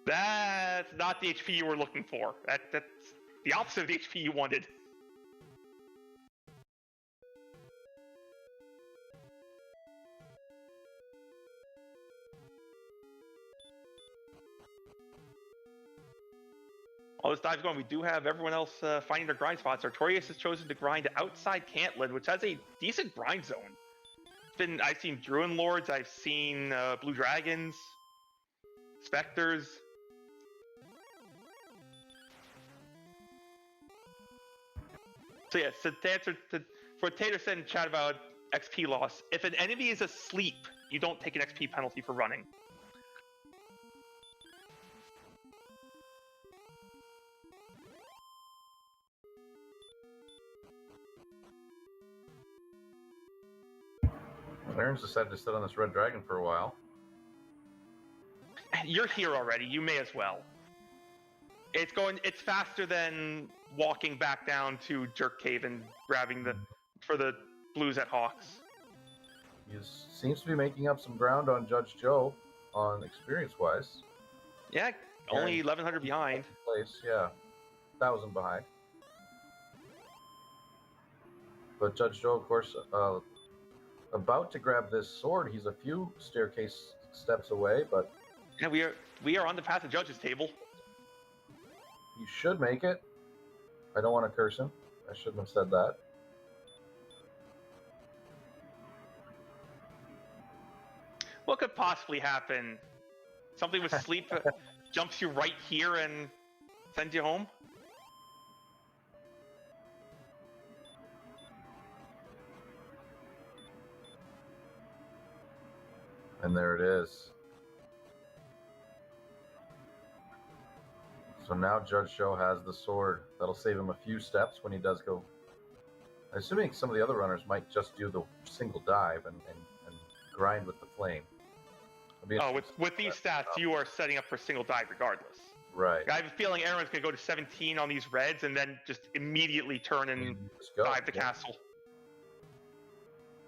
That's not the HP you were looking for. That's the opposite of the HP you wanted. While this dive's going, we do have everyone else finding their grind spots. Artorious has chosen to grind outside Cantland, which has a decent grind zone. I've seen Druid Lords, I've seen Blue Dragons, Specters. So yeah, so to answer for Tater said in chat about XP loss, if an enemy is asleep, you don't take an XP penalty for running. Aaron's decided to sit on this red dragon for a while. You're here already, you may as well. It's faster than walking back down to Jerk Cave and grabbing for the blues at Hawks. He seems to be making up some ground on Judgejoe on experience-wise. Yeah, only 1,100 behind. Place, yeah, 1,000 behind. But Judgejoe, of course, about to grab this sword. He's a few staircase steps away, but yeah, we are on the path to Judge's table. He should make it. I don't want to curse him. I shouldn't have said that. What could possibly happen? Something with sleep jumps you right here and sends you home? And there it is. So now Judgejoe has the sword. That'll save him a few steps when he does go. I'm assuming some of the other runners might just do the single dive and grind with the flame. Oh, with these stats, you are setting up for single dive regardless. Right. I have a feeling Aaron's going to go to 17 on these reds and then just immediately turn and dive the castle.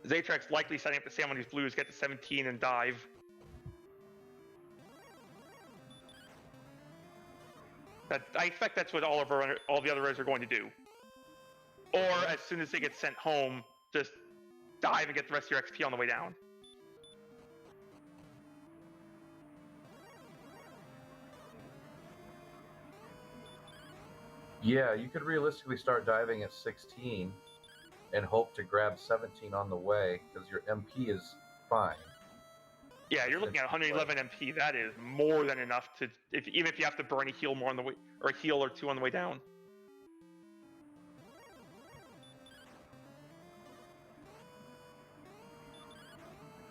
Zatrex likely setting up the same on these blues, get to 17 and dive. I expect that's what all the other runners are going to do. Or as soon as they get sent home, just dive and get the rest of your XP on the way down. Yeah, you could realistically start diving at 16 and hope to grab 17 on the way because your MP is fine. Yeah, you're looking at 111 MP. That is more than enough to, even if you have to burn a heal more on the way, or a heal or two on the way down.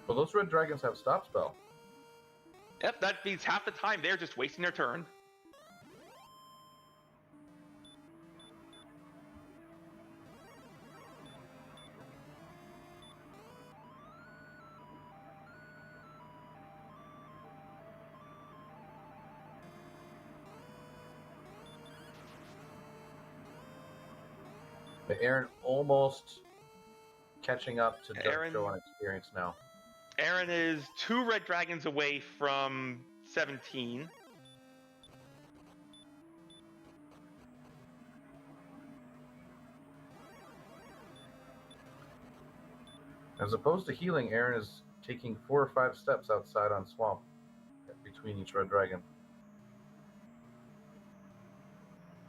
Well, those red dragons have stop spell. Yep, that means half the time they're just wasting their turn. But Aaron almost catching up to Judgejoe on experience now. Aaron is 2 red dragons away from 17. As opposed to healing, Aaron is taking 4 or 5 steps outside on Swamp between each red dragon.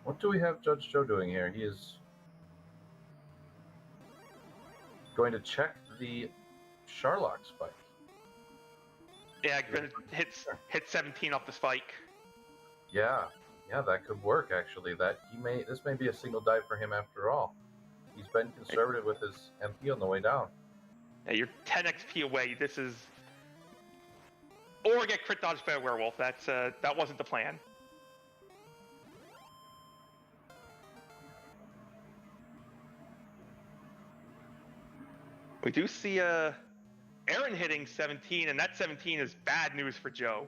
What do we have Judgejoe doing here? He is going to check the Sharlock spike. Yeah, gonna hit 17 off the spike. Yeah, that could work actually. This may be a single dive for him after all. He's been conservative with his MP on the way down. Yeah, you're 10 XP away. This is, or get crit dodged by a werewolf. That wasn't the plan. We do see Aaron hitting 17, and that 17 is bad news for Joe.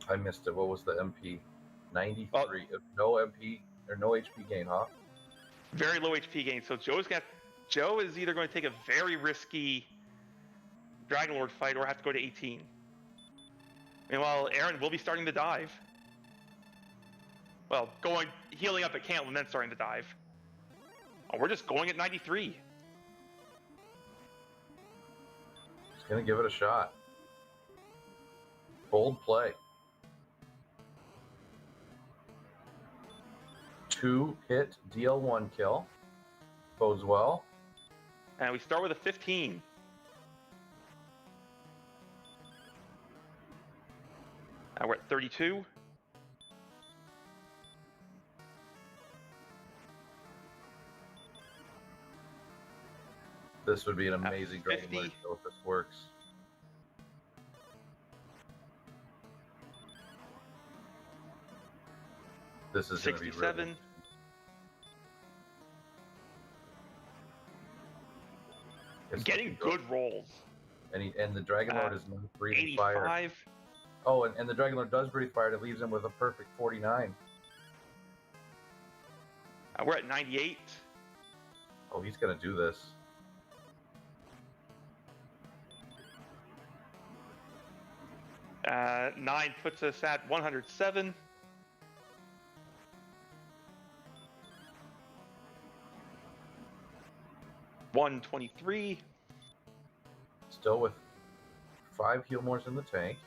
I missed it. What was the MP? 93. Well, No MP or no HP gain, huh? very low HP gain. So Joe is either going to take a very risky Dragon Lord fight or have to go to 18. Meanwhile, Aaron will be starting to dive. Well, healing up at Cantle and then starting to dive. Oh, we're just going at 93. He's gonna give it a shot. Bold play. 2-hit DL1 kill. Bodes well. And we start with a 15. Now we're at 32. This would be an amazing Dragon 50. Lord kill if this works. This is going to be 67. really... Getting good rolls. And the Dragon Lord is not breathing fire. 85. Oh, and the Dragon Lord does breathe fire. It leaves him with a perfect 49. We're at 98. Oh, he's going to do this. Uh, 9 puts us at 107. $123. Still with 5 heal mores in the tank.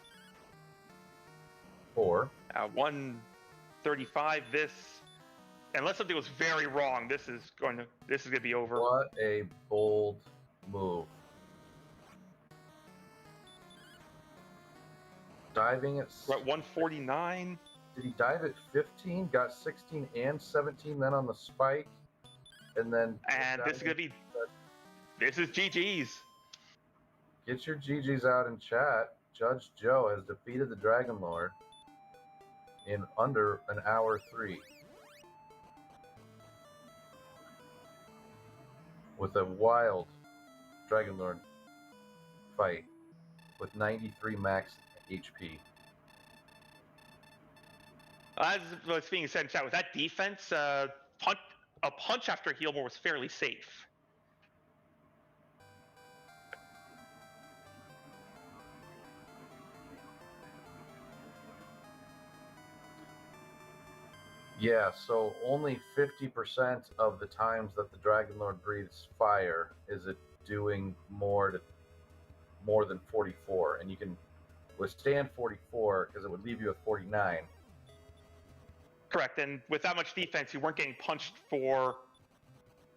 4. 135. This, unless something was very wrong, this is going to be over. What a bold move. Diving at... We're at 149. Did he dive at 15? Got 16 and 17 then on the spike. And then... And this is going to be... This is GG's. Get your GG's out in chat. Judge Joe has defeated the Dragon Lord in under an hour 3. With a wild Dragon Lord fight with 93 max HP. As was being said in chat, with that defense, a punch after heal more was fairly safe. Yeah, so only 50% of the times that the Dragon Lord breathes fire is it doing more than 44, and you can withstand 44 because it would leave you with 49. Correct, and with that much defense, you weren't getting punched for...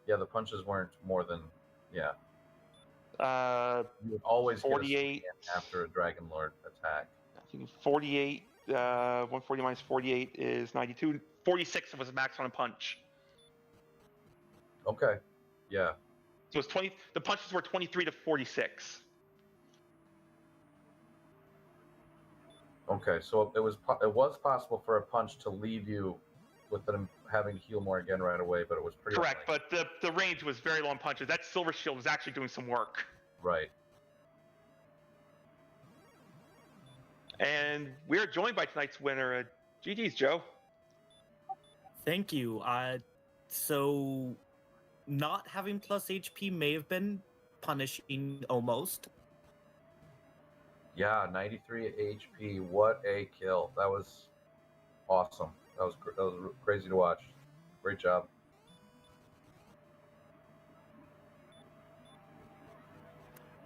Yeah, the punches weren't more than... Yeah. You would always 48 get a after a Dragon Lord attack. I think 48, 140 minus 48 is 92. 46 was max on a punch. Okay, yeah. So it's 20. The punches were 23 to 46. Okay, so it was possible for a punch to leave you with them having to heal more again right away, but it was pretty correct. But the range was very low on punches. That silver shield was actually doing some work. Right. And we are joined by tonight's winner. GG's, Joe. Thank you. So not having plus HP may have been punishing almost. Yeah, 93 HP. What a kill. That was awesome. That was crazy to watch. Great job.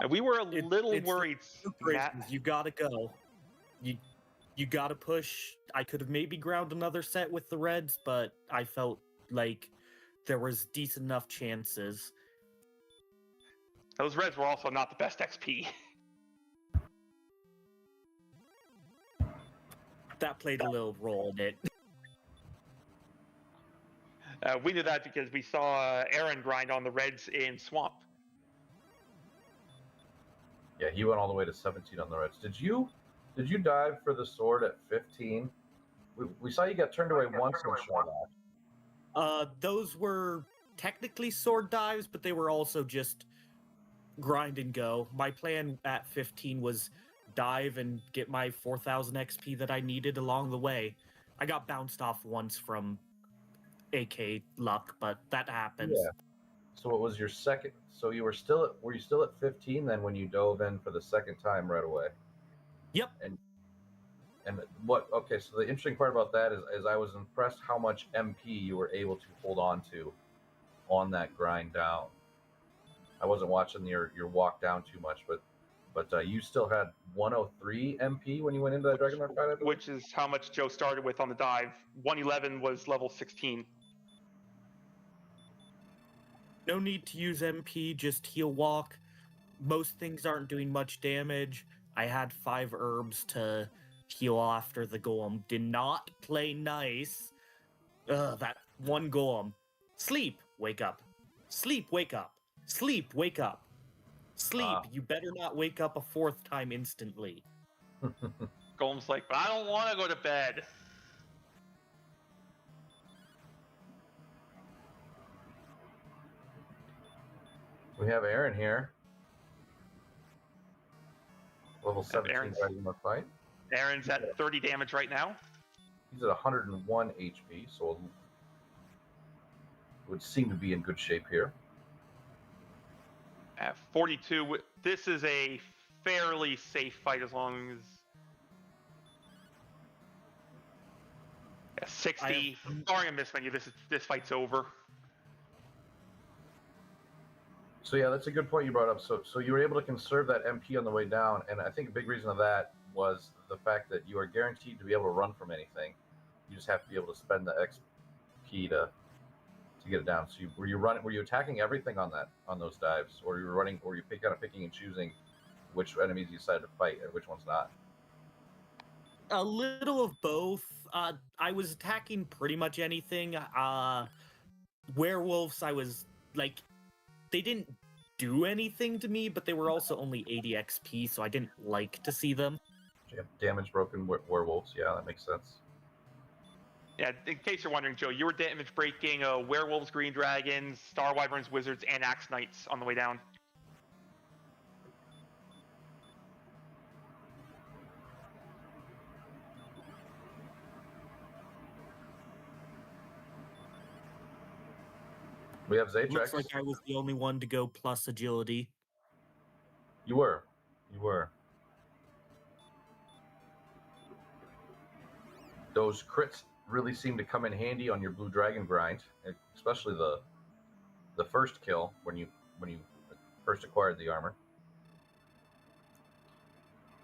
And we were a little worried. You gotta go. You gotta push. I could have maybe ground another set with the Reds, but I felt like there was decent enough chances. Those Reds were also not the best XP. That played a little role in it. We knew that because we saw Aaron grind on the Reds in Swamp. Yeah, he went all the way to 17 on the Reds. Did you dive for the sword at 15? We saw you got turned away once and shot off. Those were technically sword dives, but they were also just grind and go. My plan at 15 was dive and get my 4,000 XP that I needed along the way. I got bounced off once from AK luck, but that happens. Yeah. So what was your second? So you were were you still at 15 then when you dove in for the second time right away? Yep. And what? Okay, so the interesting part about that is I was impressed how much MP you were able to hold on to on that grind down. I wasn't watching your walk down too much, but you still had 103 MP when you went into that Dragonlord fight, I believe? Which is how much Joe started with on the dive. 111 was level 16. No need to use MP, just heal walk. Most things aren't doing much damage. I had 5 herbs to heal after the golem. Did not play nice. Ugh, that one golem. Sleep, wake up. Sleep, wake up. Sleep, wake up. Sleep, you better not wake up a 4th time instantly. Golem's like, I don't want to go to bed. We have Aaron here. Level 17 Aaron's- Dragonlord fight. Aaron's at 30 damage right now. He's at 101 HP, so would seem to be in good shape here. At 42, this is a fairly safe fight as long as... At 60, barring a mismenu, this fight's over. So yeah, that's a good point you brought up. So you were able to conserve that MP on the way down, and I think a big reason of that was the fact that you are guaranteed to be able to run from anything. You just have to be able to spend the XP to get it down. So were you attacking everything on those dives, or you were running, or you kind of picking and choosing which enemies you decided to fight and which ones not? A little of both. I was attacking pretty much anything. Werewolves, I was like, they didn't do anything to me, but they were also only 80 XP, so I didn't like to see them. Damage broken werewolves, yeah, that makes sense. Yeah, in case you're wondering, Joe, you were damage breaking werewolves, green dragons, star wyverns, wizards, and axe knights on the way down. We have Zatrex. Looks like I was the only one to go plus agility. You were. Those crits really seem to come in handy on your blue dragon grind, especially the first kill when you first acquired the armor.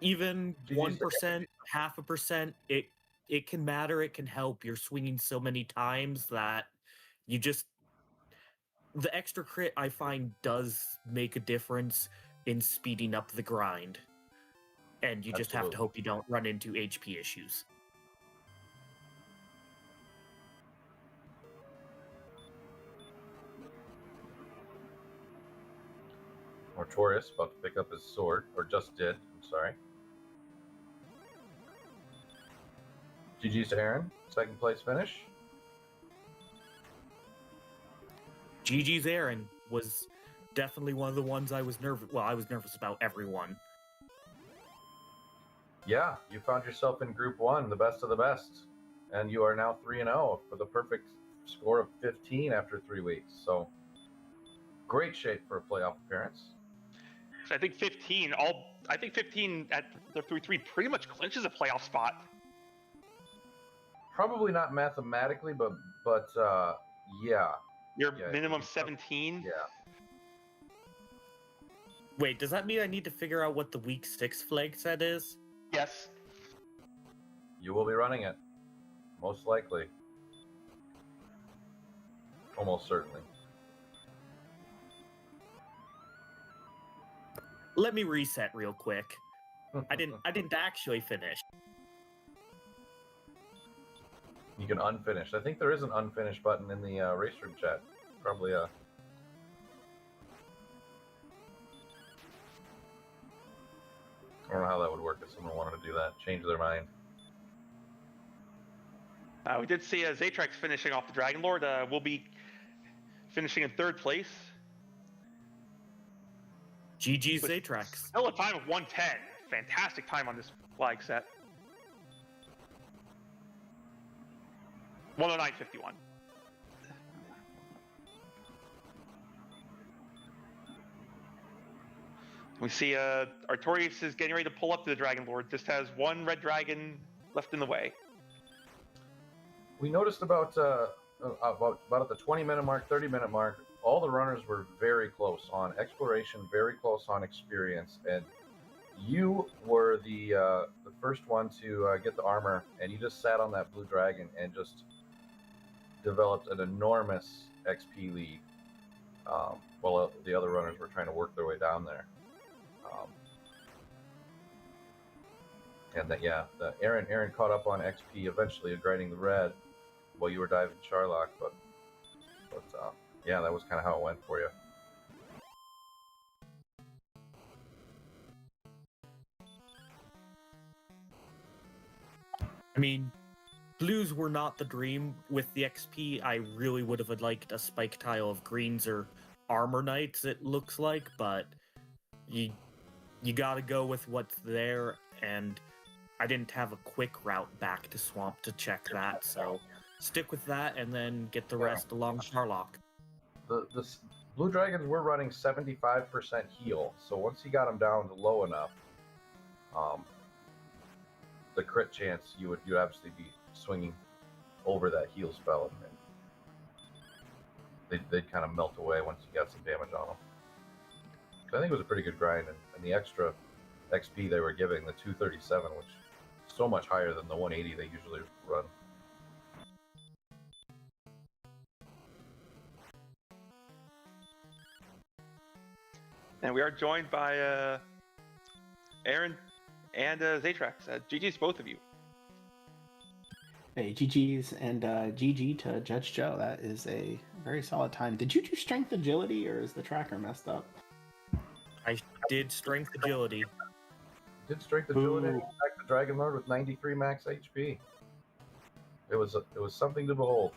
Even 1%, 0.5%, it can matter. It can help. You're swinging so many times that you just... The extra crit, I find, does make a difference in speeding up the grind. And you just have to hope you don't run into HP issues. Artorious about to pick up his sword, or just did. I'm sorry. GG's to Aaron. Second place finish. GG's Aaron was definitely one of the ones I was nervous... Well, I was nervous about everyone. Yeah, you found yourself in Group 1, the best of the best. And you are now 3-0 for the perfect score of 15 after 3 weeks. So, great shape for a playoff appearance. So I think 15 at the 3-3 pretty much clinches a playoff spot. Probably not mathematically, but yeah. Your minimum 17. Yeah. Wait, does that mean I need to figure out what the week 6 flag set is? Yes. You will be running it. Most likely. Almost certainly. Let me reset real quick. I didn't actually finish. You can unfinish. I think there is an unfinished button in the race room chat. Probably I don't know how that would work if someone wanted to do that. Change their mind. We did see Zatrex finishing off the Dragon Lord. We'll be finishing in 3rd place. GG's Zatrex. Still a time of 110 fantastic time on this flag set. 109.51. We see Artorious is getting ready to pull up to the Dragon Lord. Just has one red dragon left in the way. We noticed about at the 20-minute mark, 30-minute mark, all the runners were very close on exploration, very close on experience, and you were the first one to get the armor, and you just sat on that blue dragon and just developed an enormous XP lead. While the other runners were trying to work their way down there. And that, yeah, Aaron caught up on XP eventually, grinding the red while you were diving Charlock, but yeah, that was kind of how it went for you. I mean, blues were not the dream with the XP. I really would have liked a spike tile of greens or armor knights, it looks like, but you gotta go with what's there, and I didn't have a quick route back to Swamp to check that, so stick with that and then get the rest along Charlock. The blue dragons were running 75% heal, so once you got them down to low enough, the crit chance you'd absolutely be swinging over that heal spell, and they'd kind of melt away once you got some damage on them. I think it was a pretty good grind, and the extra XP they were giving, the 237, which is so much higher than the 180 they usually run. And we are joined by Aaron and Zatrex. GG's both of you. Hey, GG's and GG to Judgejoe. That is a very solid time. Did you do strength agility, or is the tracker messed up? I did strength agility. Did strength agility attack the Dragon Lord with 93 max HP. It was something to behold.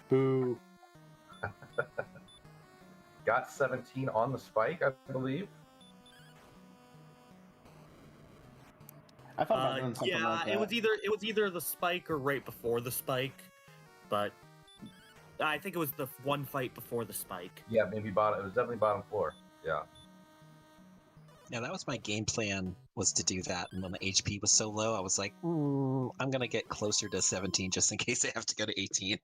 Boo. Got 17 on the spike, I believe. I thought about doing something like that. it was either the spike or right before the spike, but I think it was the one fight before the spike. Yeah, maybe bottom. It was definitely bottom floor. Yeah. Yeah, that was my game plan, was to do that. And when the HP was so low, I was like, I'm going to get closer to 17 just in case I have to go to 18.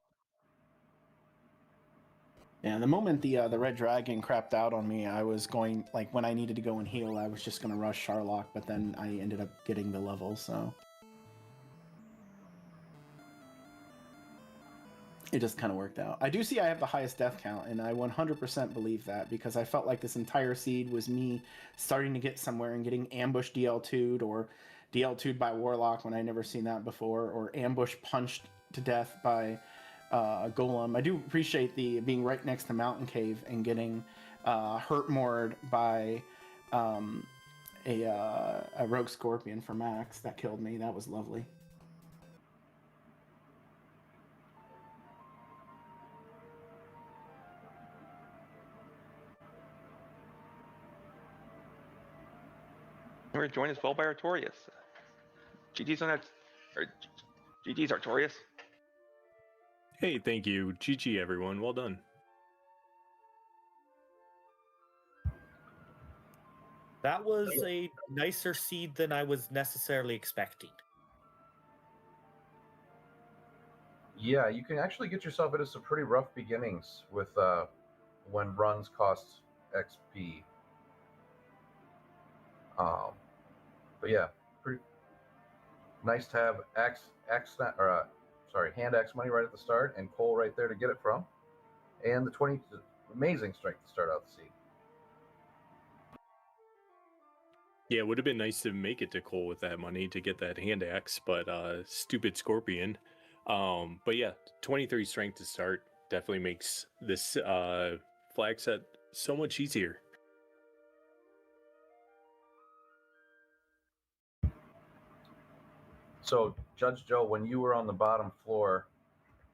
Yeah, the moment the red dragon crapped out on me, I was going, like, when I needed to go and heal, I was just going to rush Charlock, but then I ended up getting the level, so it just kind of worked out. I do see I have the highest death count, and I 100% believe that, because I felt like this entire seed was me starting to get somewhere and getting ambush DL2'd or DL2'd by Warlock when I never seen that before, or ambush punched to death by Golem. I do appreciate the being right next to Mountain Cave and getting hurt moored by a Rogue Scorpion for Max. That killed me. That was lovely. We're joined as well by Artorious. GG's on that, or GG's Artorious. Hey, thank you. GG, everyone. Well done. That was a nicer seed than I was necessarily expecting. Yeah, you can actually get yourself into some pretty rough beginnings with when runs cost XP. But yeah, pretty nice to have hand X money right at the start, and coal right there to get it from, and the 20 amazing strength to start out the seed. Yeah, it would have been nice to make it to Cole with that money to get that hand axe, but stupid Scorpion. But yeah, 23 strength to start definitely makes this flag set so much easier. So, Judgejoe, when you were on the bottom floor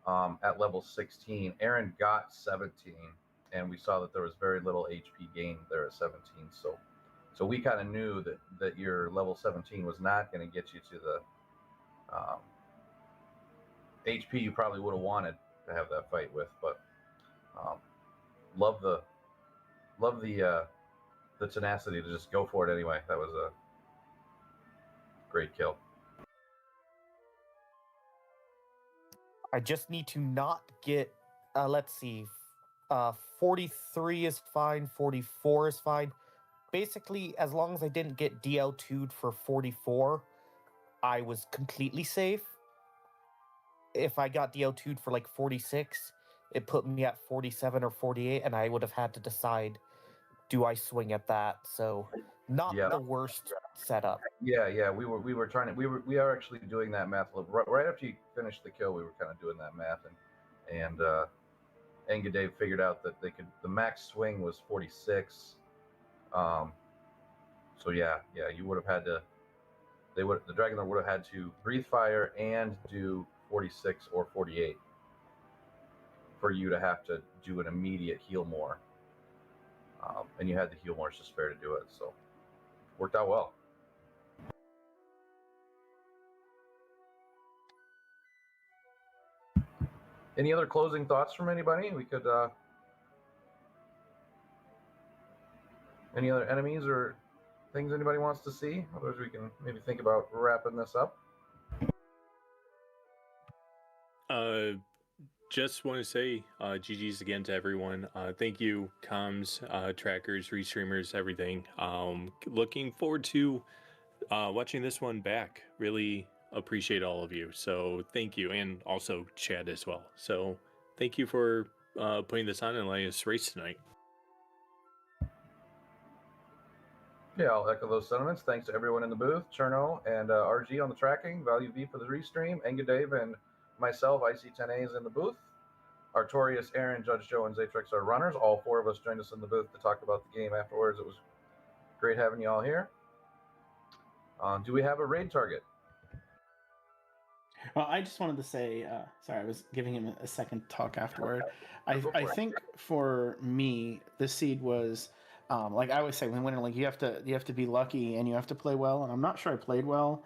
at level 16, Aaron got 17, and we saw that there was very little HP gain there at 17. So, So we kind of knew that your level 17 was not going to get you to the HP you probably would have wanted to have that fight with. But love the tenacity to just go for it anyway. That was a great kill. I just need to not get, let's see, 43 is fine, 44 is fine. Basically, as long as I didn't get DL2'd for 44, I was completely safe. If I got DL2'd for like 46, it put me at 47 or 48, and I would have had to decide, do I swing at that? So not the worst setup. Yeah. We are actually doing that math right after you finished the kill. We were kind of doing that math, and Dave figured out that the max swing was 46. So yeah, you would have had to. The Dragon Lord would have had to breathe fire and do 46 or 48 for you to have to do an immediate heal more. And you had the heal more to spare to do it, so worked out well. Any other closing thoughts from anybody? We could any other enemies or things anybody wants to see? Otherwise, we can maybe think about wrapping this up. Just want to say GG's again to everyone. Thank you, comms, trackers, restreamers, everything. Looking forward to watching this one back. Really appreciate all of you. So thank you, and also Chad as well. So thank you for putting this on and letting us race tonight. Yeah, I'll echo those sentiments. Thanks to everyone in the booth, Cherno and RG on the tracking, Value V for the restream, Enga Dave and myself, IC10A is in the booth. Artorious, Aaron, Judgejoe, and Zatrex are runners. All four of us joined us in the booth to talk about the game afterwards. It was great having you all here. Do we have a raid target? Well, I just wanted to say, sorry, I was giving him a second to talk afterward. Okay. I think for me, this seed was, like I always say, when winning, like you have to be lucky and you have to play well. And I'm not sure I played well.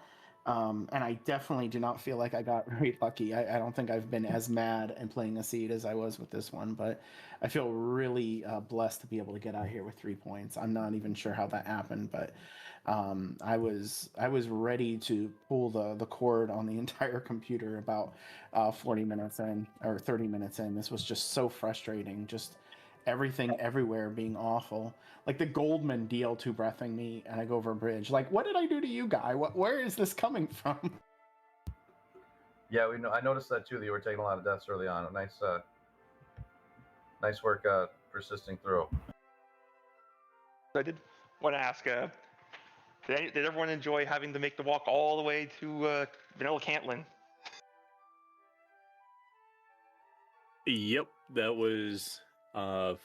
And I definitely do not feel like I got very lucky. I don't think I've been as mad and playing a seed as I was with this one, but I feel really blessed to be able to get out here with 3 points. I'm not even sure how that happened, but I was ready to pull the cord on the entire computer about 40 minutes in or 30 minutes in. This was just so frustrating. Just everything everywhere being awful. Like the Goldman DL2 breathing me and I go over a bridge. Like, what did I do to you, guy? Where is this coming from? Yeah, I noticed that too, that you were taking a lot of deaths early on. Nice work persisting through. I did want to ask, did everyone enjoy having to make the walk all the way to Vanilla Cantlin? Yep, that was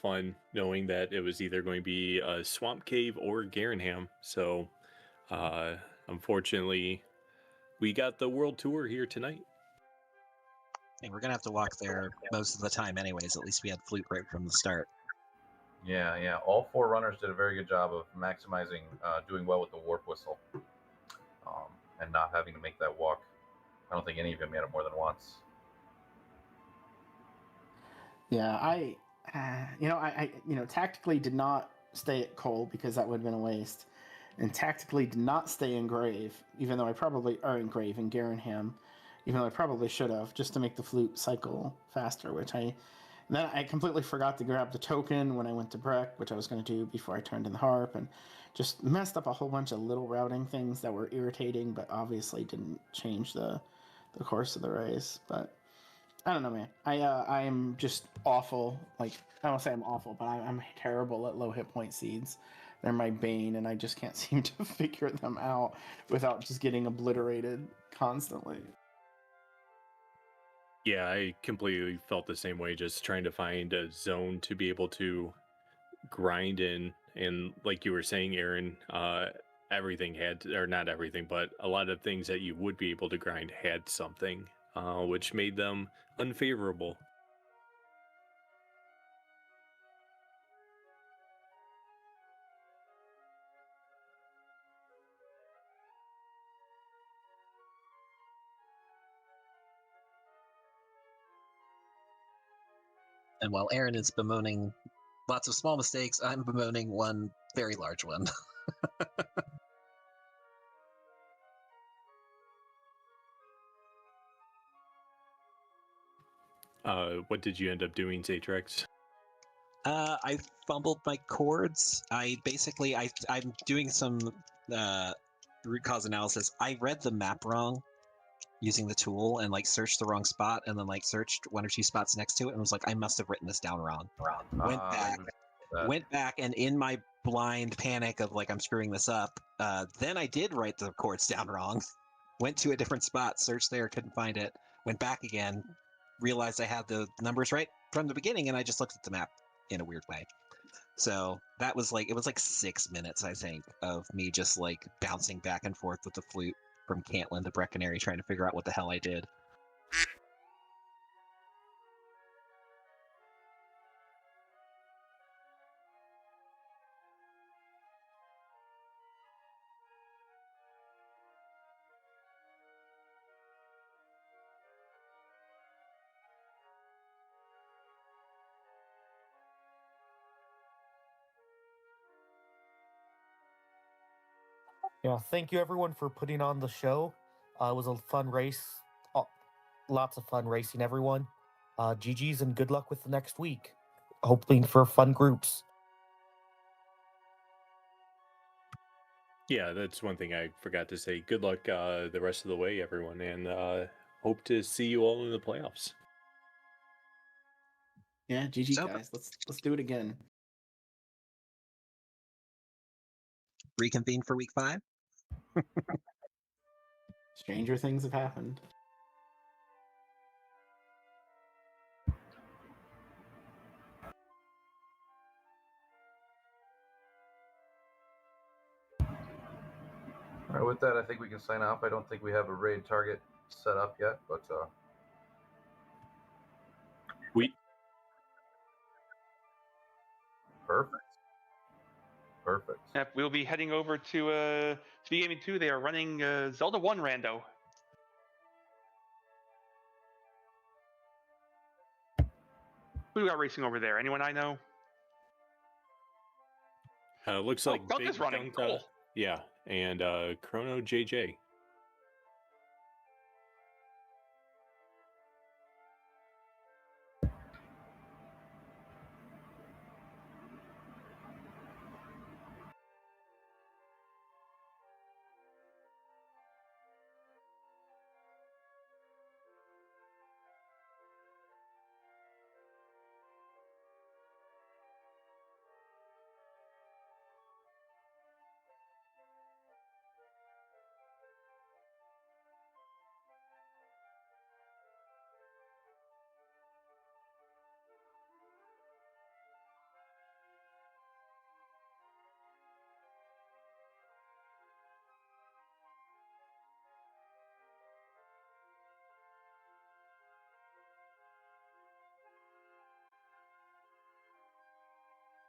fun knowing that it was either going to be a Swamp Cave or Garenham. So unfortunately, we got the world tour here tonight. And we're gonna have to walk there most of the time anyways. At least we had flute right from the start. Yeah. All four runners did a very good job of maximizing doing well with the warp whistle and not having to make that walk. I don't think any of them made it more than once. Yeah, I tactically did not stay at Cole because that would have been a waste, and tactically did not stay in Grave, even though I probably are in Grave in Garenham, even though I probably should have, just to make the flute cycle faster. Then I completely forgot to grab the token when I went to Breck, which I was going to do before I turned in the harp, and just messed up a whole bunch of little routing things that were irritating, but obviously didn't change the course of the race. But I don't know, man. I am just awful. Like, I don't say I'm awful, but I'm terrible at low hit point seeds. They're my bane, and I just can't seem to figure them out without just getting obliterated constantly. Yeah, I completely felt the same way, just trying to find a zone to be able to grind in. And like you were saying, Aaron, everything had, or not everything, but a lot of things that you would be able to grind had something, which made them unfavorable. And while Aaron is bemoaning lots of small mistakes, I'm bemoaning one very large one. What did you end up doing, Zatrex? I fumbled my chords. I'm doing some root cause analysis. I read the map wrong using the tool and like searched the wrong spot and then like searched one or two spots next to it and was like, I must have written this down wrong. Went back and in my blind panic of like I'm screwing this up, then I did write the chords down wrong. Went to a different spot, searched there, couldn't find it. Went back again, realized I had the numbers right from the beginning, and I just looked at the map in a weird way. So that was like, it was like 6 minutes, I think, of me just like bouncing back and forth with the flute from Cantlin to Breckenary trying to figure out what the hell I did. Yeah, thank you everyone for putting on the show. It was a fun race. Lots of fun racing, everyone. GG's and good luck with the next week. Hoping for fun groups. Yeah, that's one thing I forgot to say. Good luck the rest of the way, everyone, and hope to see you all in the playoffs. Yeah, GG guys. Let's do it again. Reconvene for week 5. Stranger things have happened. All right, with that, I think we can sign off. I don't think we have a raid target set up yet, but perfect. Yep, we'll be heading over to Speed Gaming 2. They are running Zelda 1 rando. Who do we got racing over there? Anyone I know? Looks like Dunk Big is running. Dunk, Cool. yeah, and Chrono JJ.